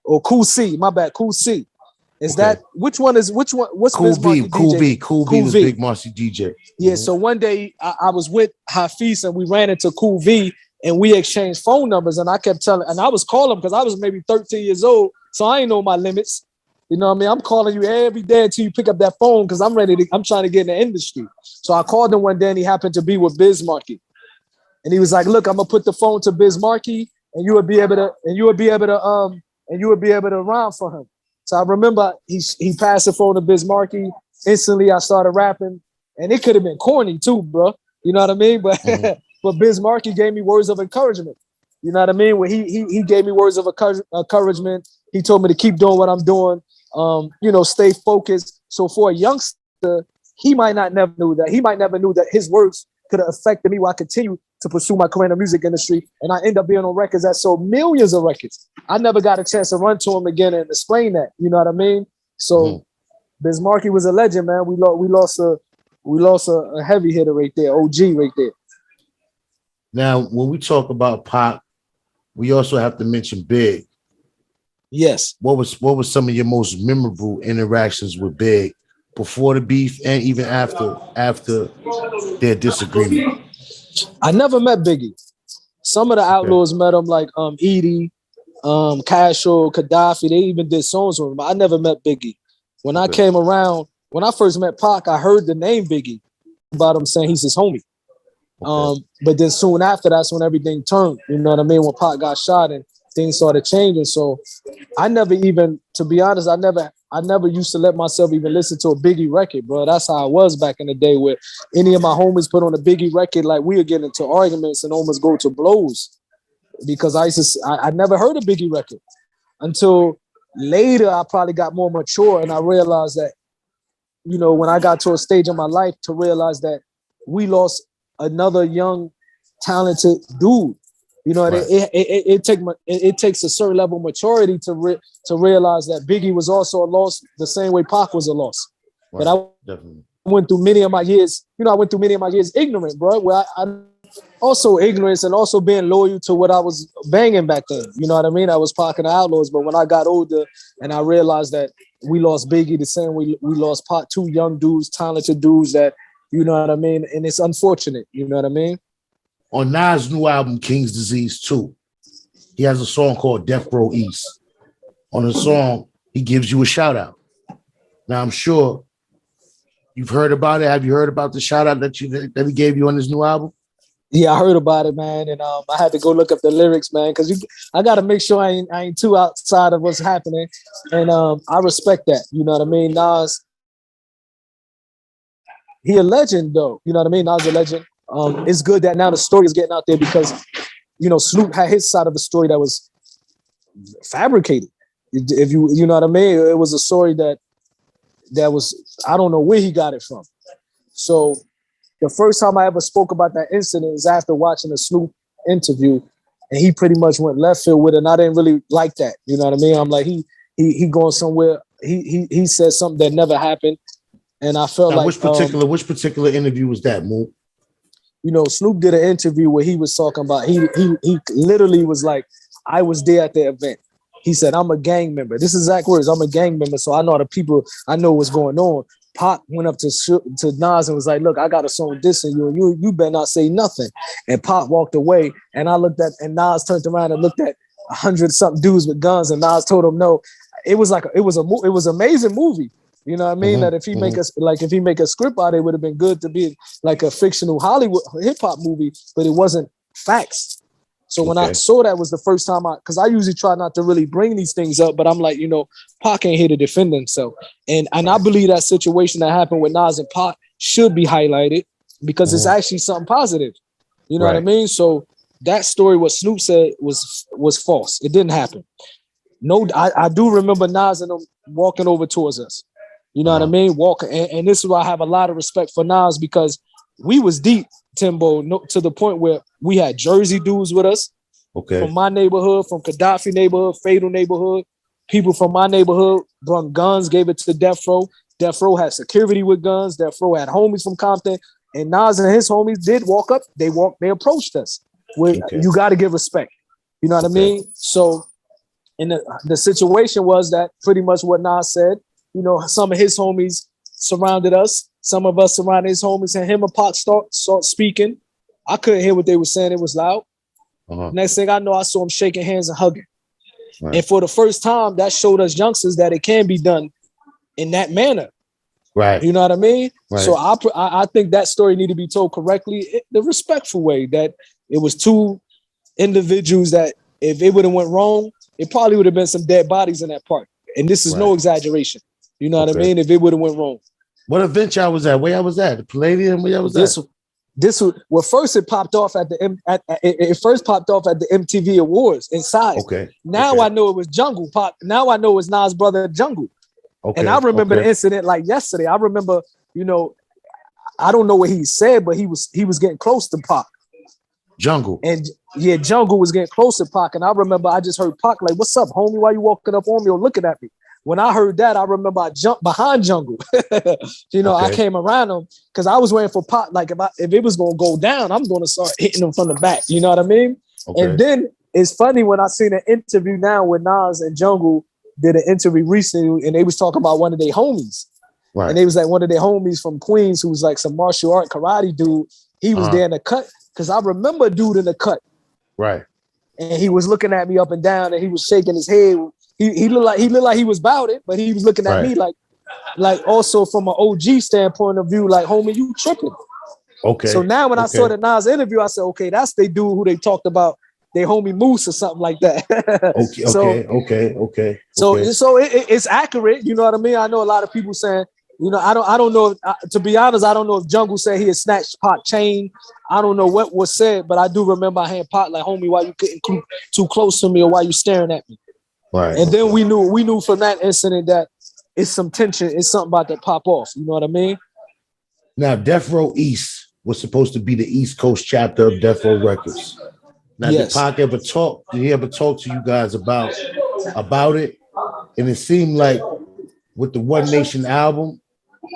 or Cool C. My bad, Cool C. Is Okay. that which one? What's Cool V? Cool V. Cool V was Big Marcy DJ. Yeah. So one day I was with Hafiz and we ran into Cool V and we exchanged phone numbers. And I kept telling, and I was calling because I was maybe 13 years old, so I ain't know my limits. You know what I mean? I'm calling you every day until you pick up that phone because I'm trying to get in the industry. So I called him one day and he happened to be with Biz Markie. And he was like, look, I'm gonna put the phone to Biz Markie and you would be able to rhyme for him. So I remember he passed the phone to Biz Markie. Instantly I started rapping. And it could have been corny too, bro. You know what I mean? But but Biz Markie gave me words of encouragement. You know what I mean? When he gave me words of encouragement. He told me to keep doing what I'm doing. Stay focused. So for a youngster, he might never knew that his words could have affected me while I continue to pursue my career in the music industry. And I end up being on records that sold millions of records. I never got a chance to run to him again and explain that. You know what I mean? So Biz Markie was a legend, man. We lost a heavy hitter right there, OG right there. Now, when we talk about Pac, we also have to mention Big. Yes. What was some of your most memorable interactions with Big before the beef and even after their disagreement? I never met Biggie. Some of the Outlawz met him, like Edie, Castro, Gaddafi. They even did songs with him. But I never met Biggie. When I came around, when I first met Pac, I heard the name Biggie about him saying he's his homie. But then soon after, that's when everything turned. You know what I mean? When Pac got shot and things started changing. So I never even, to be honest, I never used to let myself even listen to a Biggie record, bro. That's how I was back in the day, where any of my homies put on a Biggie record, like we would get into arguments and almost go to blows because I never heard a Biggie record until later. I probably got more mature and I realized that, you know, when I got to a stage in my life to realize that we lost another young, talented dude. You know, right. It takes a certain level of maturity to realize that Biggie was also a loss the same way Pac was a loss. Right. But I went through many of my years, ignorant, bro. Where I also ignorance and also being loyal to what I was banging back then. You know what I mean? I was Pac and the Outlawz, but when I got older and I realized that we lost Biggie the same way we lost Pac, two young dudes, talented dudes that, you know what I mean? And it's unfortunate, you know what I mean? On Nas' new album, King's Disease 2, he has a song called Death Row East. On the song, he gives you a shout out. Now, I'm sure you've heard about it. Have you heard about the shout out that he gave you on his new album? Yeah, I heard about it, man. And I had to go look up the lyrics, man, because I got to make sure I ain't too outside of what's happening. And I respect that. You know what I mean? Nas, he a legend, though. You know what I mean? Nas a legend. It's good that now the story is getting out there because, you know, Snoop had his side of the story that was fabricated. If you know what I mean? It was a story that was, I don't know where he got it from. So the first time I ever spoke about that incident is after watching a Snoop interview, and he pretty much went left field with it, and I didn't really like that. You know what I mean? I'm like, he going somewhere. He said something that never happened, and I felt like which particular interview was that, Moon? You know, Snoop did an interview where he was talking about, he literally was like, I was there at the event. He said, I'm a gang member. This is exact words. I'm a gang member, so I know the people, I know what's going on. Pac went up to Nas and was like, look, I got a song dissing you better not say nothing. And Pac walked away, and I looked at, and Nas turned around and looked at 100 something dudes with guns, and Nas told him no. It was like it was an amazing movie. You know what I mean? That if he make us if he make a script out, it would have been good to be like a fictional Hollywood hip hop movie, but it wasn't facts. So when I saw that was the first time because I usually try not to really bring these things up, but I'm like, you know, Pac ain't here to defend himself. And I believe that situation that happened with Nas and Pac should be highlighted because it's actually something positive. You know what I mean? So that story, what Snoop said was false. It didn't happen. No, I do remember Nas and them walking over towards us. You know what I mean? Walking. And this is why I have a lot of respect for Nas because we was deep, Timbo, to the point where we had Jersey dudes with us. From my neighborhood, from Gaddafi neighborhood, Fatal neighborhood. People from my neighborhood brought guns, gave it to Death Row. Death Row had security with guns. Death Row had homies from Compton. And Nas and his homies did walk up. They approached us. You got to give respect. You know what I mean? So and the situation was that pretty much what Nas said, you know, some of his homies surrounded us. Some of us surrounded his homies, and him and Pac start speaking. I couldn't hear what they were saying. It was loud. Next thing I know, I saw them shaking hands and hugging. And for the first time, that showed us youngsters that it can be done in that manner. You know what I mean? So I think that story need to be told correctly, the respectful way, that it was two individuals that if it would have went wrong, it probably would have been some dead bodies in that park. And this is no exaggeration. You know what I mean? If it would have went wrong. What event y'all was at? Where y'all was at? The Palladium? Where y'all was at? This was well. First, it popped off at it first popped off at the MTV Awards inside. Now I know it was Jungle Pop. Now I know it's Nas' brother Jungle. And I remember the incident like yesterday. I remember, you know, I don't know what he said, but he was getting close to Pac. Jungle. And yeah, Jungle was getting close to Pac. And I remember I just heard Pac like, "What's up, homie? Why you walking up on me or looking at me?" When I heard that, I remember I jumped behind Jungle. You know, I came around him because I was waiting for Pac. Like if it was gonna go down, I'm gonna start hitting him from the back. You know what I mean? And then it's funny when I seen an interview now with Nas and Jungle did an interview recently, and they was talking about one of their homies. And they was like one of their homies from Queens who was like some martial art karate dude. He was there in the cut because I remember a dude in the cut. And he was looking at me up and down, and he was shaking his head. He looked like he was about it, but he was looking at me like also from an OG standpoint of view, like, homie, you tripping. So now when I saw the Nas interview, I said, okay, that's they dude who they talked about, they homie Moose or something like that. So it's accurate. You know what I mean? I know a lot of people saying, you know, I don't know. To be honest, I don't know if Jungle said he had snatched Pac chain. I don't know what was said, but I do remember I had Pac like, homie, why you getting too close to me, or why you staring at me? And then we knew from that incident that it's some tension. It's something about to pop off. You know what I mean? Now, Death Row East was supposed to be the East Coast chapter of Death Row Records. Now, did Pac ever talk? Did he ever talk to you guys about it? And it seemed like with the One Nation album,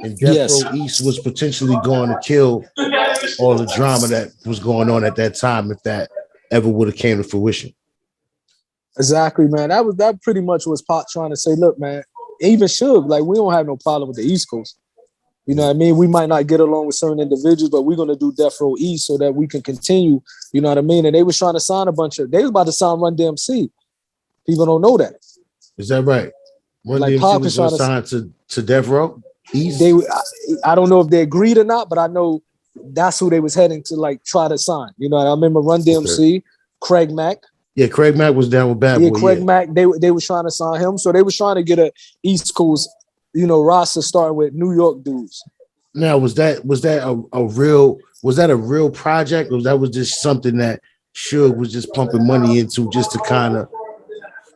and Death Row East was potentially going to kill all the drama that was going on at that time if that ever would have came to fruition. Exactly, man. That pretty much was Pac trying to say, look, man, even Suge, like, we don't have no problem with the East Coast. You know what I mean? We might not get along with certain individuals, but we're going to do Death Row East so that we can continue. You know what I mean? And they was trying to sign they was about to sign Run DMC. People don't know that. Is that right? Run like DMC was going to sign to Death Row East? I don't know if they agreed or not, but I know that's who they was heading to, like, try to sign. You know, I remember Run DMC, Craig Mack. Yeah, Craig Mack was down with Bad Boy. Craig Mack, they was trying to sign him. So they was trying to get a East Coast, you know, roster starting with New York dudes. Now, was that a real project, or that was just something that Suge was just pumping money into just to kind of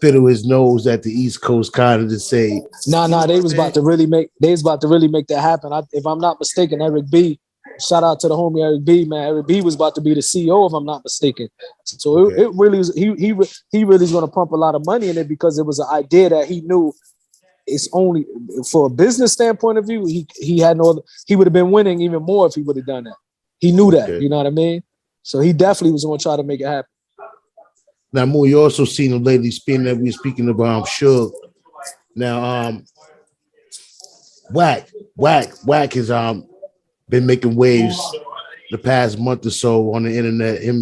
fiddle his nose at the East Coast, kind of to say, nah, they was about to really make that happen. If I'm not mistaken, Eric B. Shout out to the homie Eric B, man. Eric B was about to be the CEO, if I'm not mistaken. So it really was, he really is going to pump a lot of money in it because it was an idea that he knew it's only for a business standpoint of view. He would have been winning even more if he would have done that. He knew that, you know what I mean? So he definitely was going to try to make it happen. Now, Mo, you also seen him lately speaking that we're speaking about Suge. Now, Whack has been making waves the past month or so on the internet. Him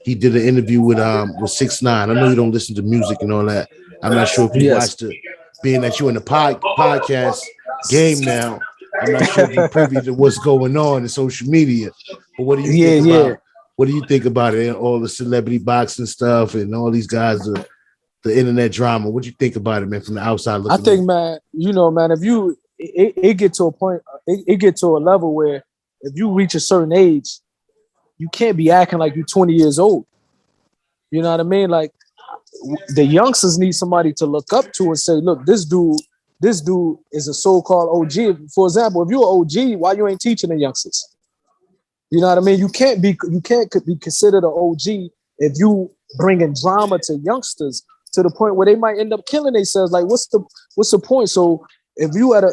he did an interview with 6ix9ine. I know you don't listen to music and all that. I'm not sure if you watched it. Being that you're in the podcast game now, I'm not sure if you're privy to what's going on in social media. But what do you think about? What do you think about it? All the celebrity boxing stuff and all these guys, the internet drama. What do you think about it, man? From the outside looking, I think, man, man, if you it get to a point, it get to a level where if you reach a certain age, you can't be acting like you're 20 years old. You know what I mean? Like the youngsters need somebody to look up to and say, look, this dude is a so-called OG. For example, if you're an OG, why you ain't teaching the youngsters? You know what I mean? You can't be considered an OG if you bringing drama to youngsters to the point where they might end up killing themselves. Like, what's the point? So if you had a,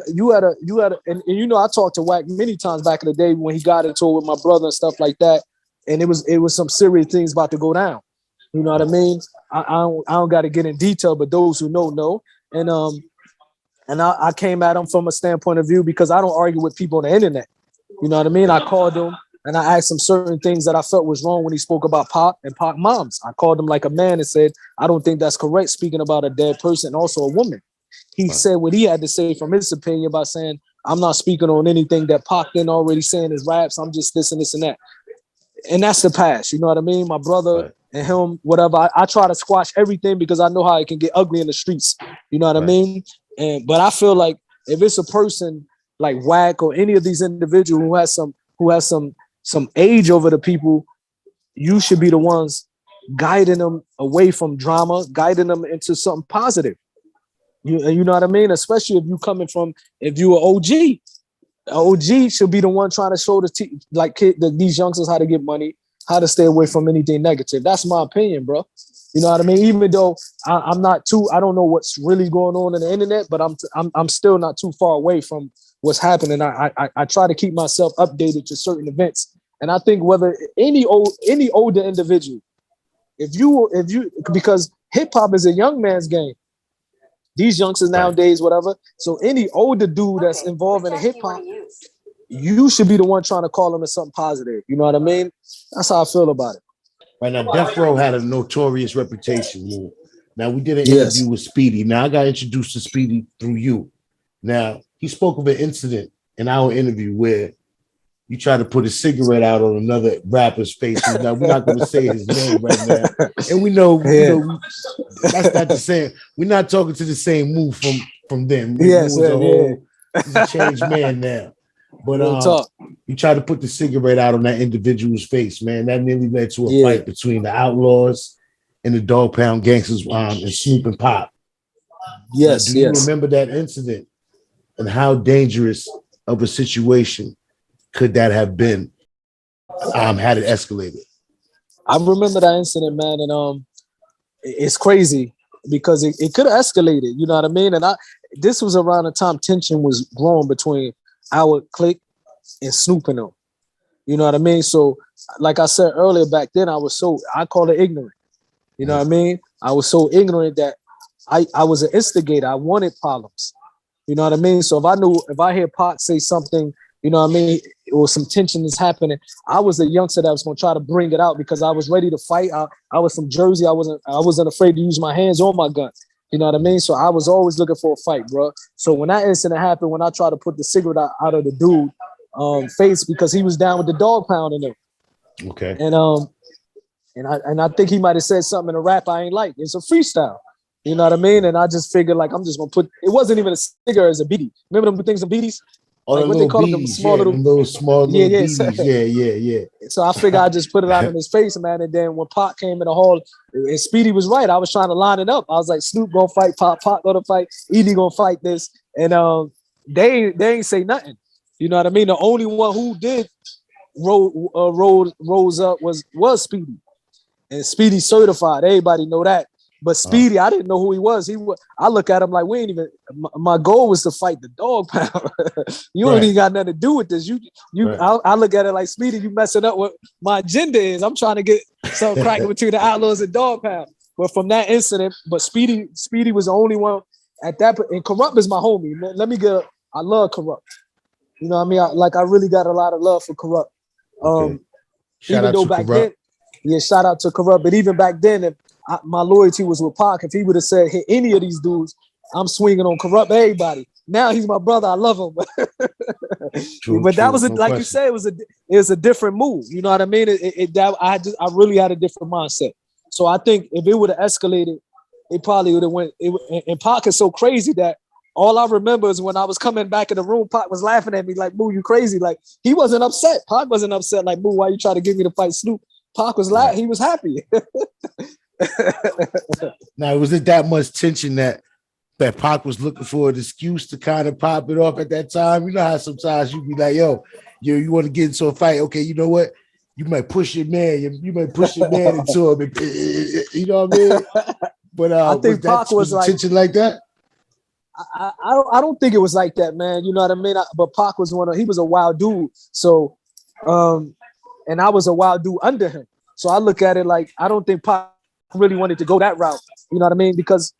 and you know, I talked to Wack many times back in the day when he got into it with my brother and stuff like that, and it was some serious things about to go down. You know what I mean? I don't got to get in detail, but those who know. And I came at him from a standpoint of view because I don't argue with people on the internet. You know what I mean? I called him and I asked him certain things that I felt was wrong when he spoke about Pac and Pac moms. I called him like a man and said, I don't think that's correct speaking about a dead person and also a woman. He said what he had to say from his opinion by saying, I'm not speaking on anything that Pac didn't already say in his raps. I'm just this and this and that. And that's the past. You know what I mean? My brother and him, whatever. I try to squash everything because I know how it can get ugly in the streets. You know what I mean? But I feel like if it's a person like Wack or any of these individuals who has some age over the people, you should be the ones guiding them away from drama, guiding them into something positive. You know what I mean? Especially if you're an OG. An OG should be the one trying to show these youngsters how to get money, how to stay away from anything negative. That's my opinion, bro. You know what I mean? Even though I don't know what's really going on in the internet, but I'm still not too far away from what's happening. I try to keep myself updated to certain events. And I think whether any older individual, if you because hip hop is a young man's game. These youngsters nowadays, whatever. So any older dude that's involved in hip hop, you should be the one trying to call them to something positive. You know what I mean? That's how I feel about it. Right now, Death Row had a notorious reputation. Now, we did an interview with Speedy. Now, I got introduced to Speedy through you. Now, he spoke of an incident in our interview where you tried to put a cigarette out on another rapper's face. Now, we're not going to say his name right now. And we know, that's not the same. We're not talking to the same move from them. He's a changed man now. But you tried to put the cigarette out on that individual's face, man. That nearly led to a fight between the Outlawz and the Dog Pound Gangsters and Snoop and Pop. Yes, do you remember that incident and how dangerous of a situation could that have been had it escalated? I remember that incident, man, and it's crazy because it could have escalated, you know what I mean? And this was around the time tension was growing between our clique and Snoop and them. You know what I mean? So, like I said earlier, back then I call it ignorant. You know what I mean? I was so ignorant that I was an instigator. I wanted problems. You know what I mean? So if I hear Pac say something, you know what I mean, or some tension is happening, I was the youngster that was going to try to bring it out because I was ready to fight. I was from Jersey. I wasn't afraid to use my hands or my gun. You know what I mean? So I was always looking for a fight, bro. So when that incident happened, when I tried to put the cigarette out of the dude face because he was down with the Dog Pound in him. Okay. And I think he might have said something in a rap I ain't like. It's a freestyle. You know what I mean? And I just figured like I'm just gonna put it wasn't even a cigarette, it's a beanie. Remember them things of beanies? Like what they call them, small little beanies. Yeah. So I figured I just put it out in his face, man. And then when Pac came in the hall, and Speedy was right. I was trying to line it up. I was like, Snoop gonna fight Pac, Pac gonna fight, Edie gonna fight this, and they ain't say nothing. You know what I mean? The only one who did rose up was Speedy, and Speedy certified. Everybody know that. But Speedy, I didn't know who he was. I look at him like we ain't even. My goal was to fight the Dog Pound. You ain't even got nothing to do with this. I look at it like Speedy, you messing up what my agenda is. I'm trying to get something cracking between the Outlawz and Dog Pound. But from that incident, but Speedy was the only one at that. And Corrupt is my homie. Man. I love Corrupt. You know what I mean? I really got a lot of love for Corrupt. Okay. Even though back then, Yeah, shout out to Corrupt. But even back then, if my loyalty was with Pac, if he would have said, hit any of these dudes, I'm swinging on Corrupt everybody. Now he's my brother. I love him. But that was like you said, it was a different move. You know what I mean? I really had a different mindset. So I think if it would have escalated, it probably would have went. And Pac is so crazy that all I remember is when I was coming back in the room, Pac was laughing at me like, "Moo, you crazy?" Like he wasn't upset. Pac wasn't upset. Like, "Moo, why you try to get me to fight Snoop?" Pac was laughing. He was happy. Now, was it that much tension that Pac was looking for an excuse to kind of pop it off at that time? You know how sometimes you be like, yo, you want to get into a fight. Okay, you know what? You might push your man. You might push your man into him. You know what I mean? But I think Pac was like tension like that. I don't think it was like that, man. You know what I mean? But Pac was he was a wild dude. So, and I was a wild dude under him. So I look at it like, I don't think Pac really wanted to go that route. You know what I mean? Because,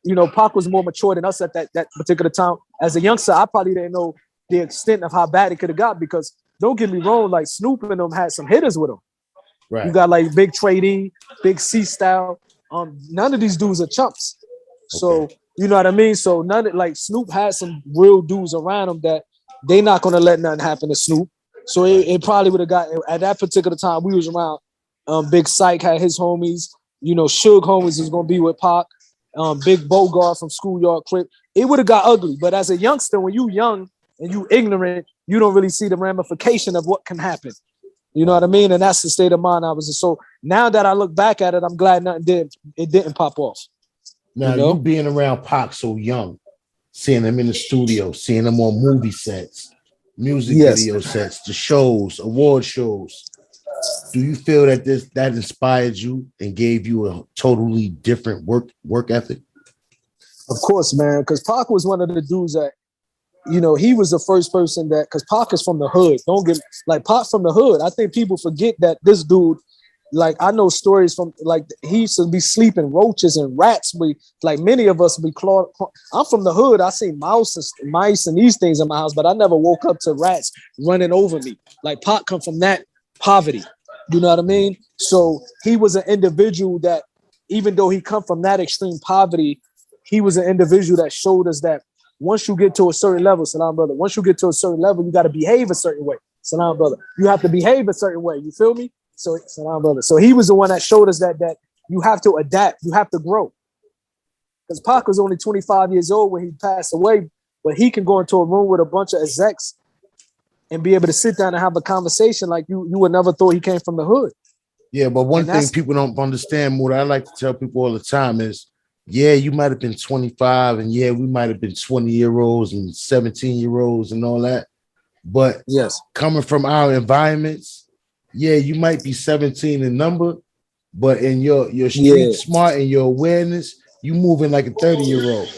you know, Pac was more mature than us at that particular time. As a youngster, I probably didn't know the extent of how bad it could have got, because don't get me wrong, like Snoop and them had some hitters with them. Right. You got like Big Trade, Big C Style. None of these dudes are chumps. So, you know what I mean? So like Snoop had some real dudes around him that they not going to let nothing happen to Snoop. So it probably would have got, at that particular time we was around, Big Syke had his homies, you know, Suge homies was going to be with Pac, Big Bogart from Schoolyard Crip. It would have got ugly. But as a youngster, when you young and you ignorant, you don't really see the ramification of what can happen. You know what I mean? And that's the state of mind I was in. So now that I look back at it, I'm glad it didn't pop off. Now, you being around Pac so young, seeing him in the studio, seeing him on movie sets, music video sets, the shows, award shows, do you feel that that inspired you and gave you a totally different work ethic? Of course, man, because Pac was one of the dudes that, you know, he was the first person that, because Pac is from the hood. Pac from the hood. I think people forget that this dude, like, I know stories from, like, he used to be sleeping roaches and rats. Like, many of us be clawed. I'm from the hood. I see mice and these things in my house, but I never woke up to rats running over me. Like, Pac come from that poverty. You know what I mean? So he was an individual that, even though he come from that extreme poverty, he was an individual that showed us that once you get to a certain level, Salam brother, once you get to a certain level, you got to behave a certain way. Salam brother. You have to behave a certain way. You feel me? So, Salam brother. So he was the one that showed us that you have to adapt. You have to grow. Because Pac was only 25 years old when he passed away, but he can go into a room with a bunch of execs and be able to sit down and have a conversation like you would never thought he came from the hood. Yeah, but one thing people don't understand, what I like to tell people all the time is, yeah, you might have been 25, and yeah, we might have been 20-year-olds and 17-year-olds and all that. But coming from our environments, yeah, you might be 17 in number, but in your street smart and your awareness, you moving like a 30-year-old.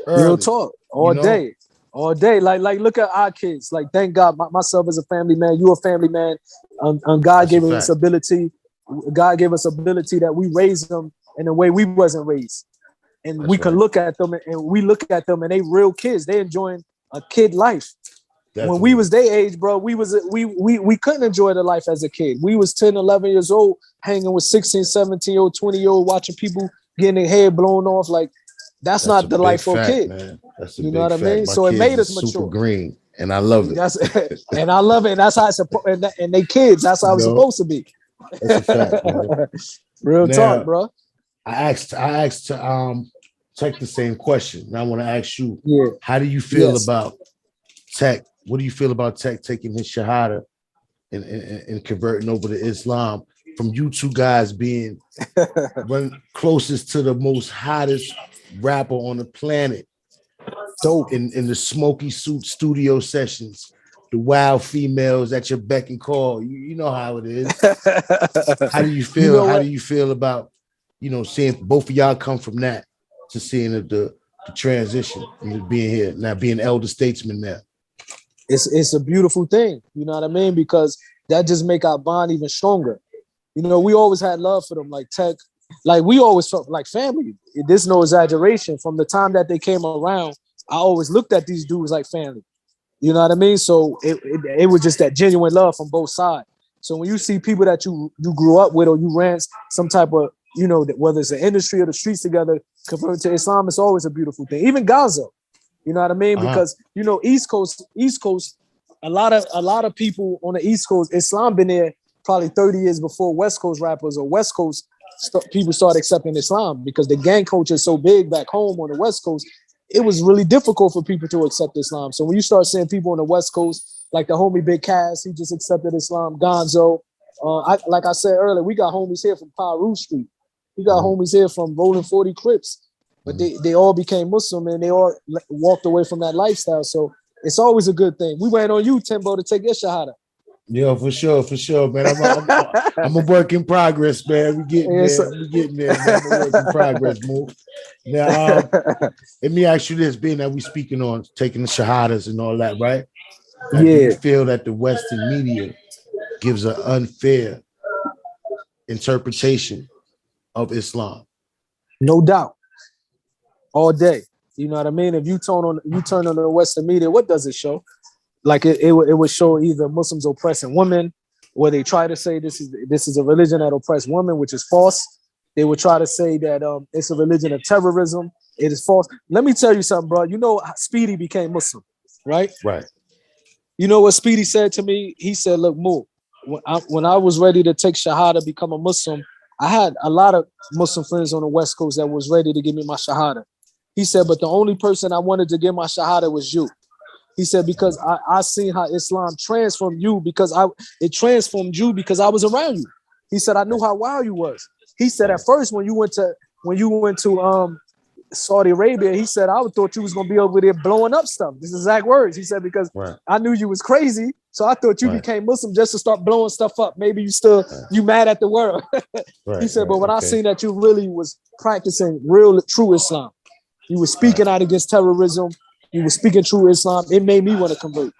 Real talk all day. All day. Like look at our kids. Like, thank God, myself as a family man, you a family man. God gave us ability. God gave us ability that we raised them in a way we wasn't raised. And we can look at them and we look at them and they real kids. They enjoying a kid life. Definitely. When we was their age, bro, we couldn't enjoy the life as a kid. We was 10, 11 years old, hanging with 16, 17-year-old, 20-year-old, watching people getting their hair blown off. Like, that's not the life for a kid. Man. You know what I mean? So it made us mature. Super green, and I love it. And I love it. And that's how it's supposed. And they kids, that's how it's supposed to be. That's a fact, man. Real talk, bro. I asked Tek the same question. Now I want to ask you, how do you feel about Tek? What do you feel about Tek taking his shahada and converting over to Islam? From you two guys being one closest to the most hottest rapper on the planet, dope in the smoky suit studio sessions, the wild females at your beck and call. You know how it is. How do you feel? How do you feel about, seeing both of y'all come from that to seeing the transition and being here now, being elder statesmen now? It's a beautiful thing. You know what I mean? Because that just make our bond even stronger. We always had love for them, like Tek. Like, we always felt like family. There's no exaggeration. From the time that they came around, I always looked at these dudes like family. You know what I mean? So it was just that genuine love from both sides. So when you see people that you grew up with or you ran some type of, whether it's the industry or the streets together, convert to Islam, it's always a beautiful thing. Even Gaza, you know what I mean? Because East Coast, a lot of people on the East Coast, Islam been there probably 30 years before West Coast rappers or West Coast people started accepting Islam, because the gang culture is so big back home on the West Coast. It was really difficult for people to accept Islam. So when you start seeing people on the West Coast, like the homie Big Cass, he just accepted Islam, Gonzo. Like I said earlier, we got homies here from Paru Street. We got homies here from Rolling 40 Crips. But they all became Muslim and they all walked away from that lifestyle. So it's always a good thing. We waiting on you, Timbo, to take your shahada. Yeah, for sure, man. I'm a work in progress, man. We getting there, man. I'm a work in progress, move. Now, let me ask you this, being that we speaking on taking the shahadas and all that, right? Do you feel that the Western media gives an unfair interpretation of Islam? No doubt. All day. You know what I mean? If you turn on the Western media, what does it show? Like it would show either Muslims oppressing women, or they try to say this is a religion that oppresses women, which is false. They would try to say that it's a religion of terrorism. It is false. Let me tell you something, bro. You know, Speedy became Muslim, right? Right. You know what Speedy said to me? He said, "Look, Mo, when I was ready to take Shahada, become a Muslim, I had a lot of Muslim friends on the West Coast that was ready to give me my Shahada." He said, "But the only person I wanted to give my Shahada was you." He said, because I seen how Islam transformed you, because it transformed you because I was around you. He said, I knew how wild you was. He said, at first, when you went to Saudi Arabia, he said, I thought you was gonna be over there blowing up stuff. This is exact words. He said, because I knew you was crazy, so I thought you became Muslim just to start blowing stuff up. Maybe you mad at the world. He said, but when I seen that you really was practicing real, true Islam, you were speaking out against terrorism, you were speaking true Islam, it made me want to convert.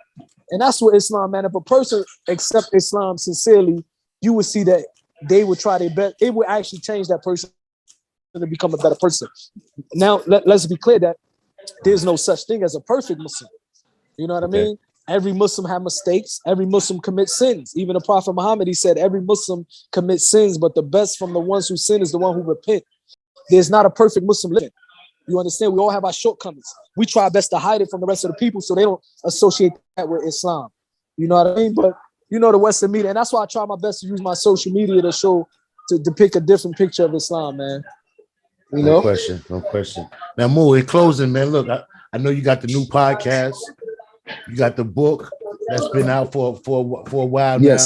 And that's what Islam, man. If a person accept Islam sincerely, you would see that they would try their best. It would actually change that person to become a better person. Now, let's be clear that there's no such thing as a perfect Muslim. You know what I mean? Every Muslim have mistakes. Every Muslim commits sins. Even the Prophet Muhammad, he said, every Muslim commits sins, but the best from the ones who sin is the one who repent. There's not a perfect Muslim living. You understand? We all have our shortcomings. We try our best to hide it from the rest of the people so they don't associate that with Islam. You know what I mean? But you know the Western media, and that's why I try my best to use my social media to depict a different picture of Islam, man. You know? No question. Now, Mo, in closing, man, look, I know you got the new podcast. You got the book that's been out for a while now.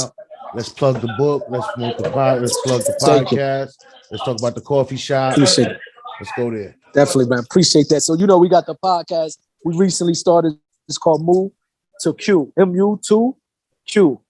Let's plug the book. Let's promote the pod. Let's plug the podcast. Let's talk about the coffee shop. Appreciate it. Let's go there. Definitely, man. Appreciate that. So, you know, we got the podcast. We recently started. It's called Move to Q. MU2Q.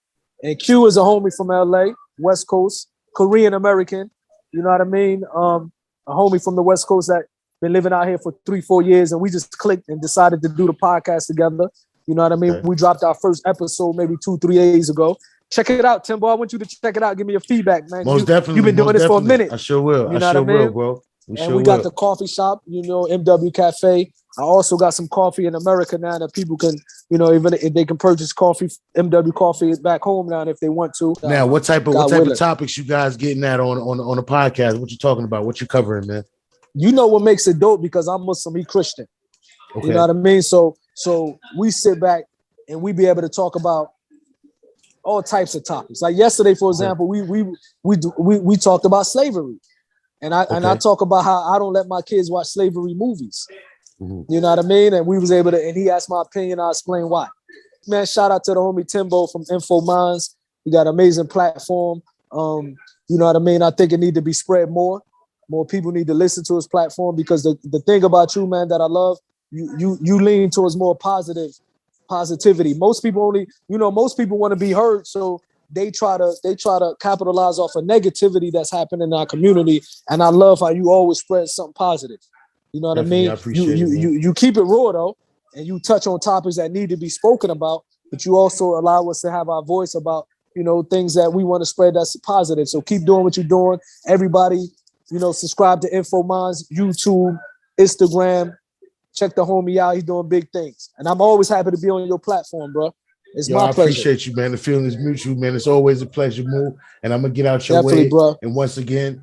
And Q is a homie from LA, West Coast, Korean American. You know what I mean? A homie from the West Coast that been living out here for 3-4 years. And we just clicked and decided to do the podcast together. You know what I mean? Okay. We dropped our first episode maybe 2-3 days ago. Check it out, Timbo. I want you to check it out. Give me your feedback, man. Most definitely. You've been doing this for a minute. I sure will. You know what I mean? Bro. We got the coffee shop, you know, MW Cafe. I also got some coffee in America now that people can, you know, even if they can purchase coffee, MW Coffee is back home now if they want to. Now, what type of topics you guys getting at on the podcast? What you talking about? What you covering, man? You know what makes it dope, because I'm Muslim, he Christian. Okay. You know what I mean? So we sit back and we be able to talk about all types of topics. Like yesterday, for example, we talked about slavery. And I talk about how I don't let my kids watch slavery movies. Mm-hmm. You know what I mean? And we was able to, and he asked my opinion, I explained why. Man, shout out to the homie Timbo from Info Minds. We got an amazing platform. You know what I mean? I think it need to be spread more. More people need to listen to his platform, because the thing about you, man, that I love, you lean towards more positivity. Most people want to be heard, so they try to capitalize off of negativity that's happening in our community. And I love how you always spread something positive. You know what Definitely, I mean? I appreciate it, you keep it raw though, and you touch on topics that need to be spoken about, but you also allow us to have our voice about, you know, things that we want to spread that's positive. So keep doing what you're doing. Everybody, you know, subscribe to Info Minds, YouTube, Instagram. Check the homie out. He's doing big things. And I'm always happy to be on your platform, bro. It's Yo, my I pleasure. appreciate you, man. The feeling is mutual, man. It's always a pleasure, Moo. And I'm gonna get out your Definitely, way. bro. And once again,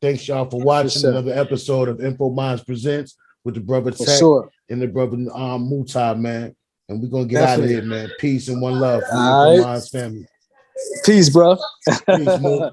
thanks y'all for watching another episode of Info Minds Presents with the brother Tek and the brother Mutah, man. And we're gonna get out of here, man. Peace and one love for the Info Minds family. Peace, bro. Peace, Moo.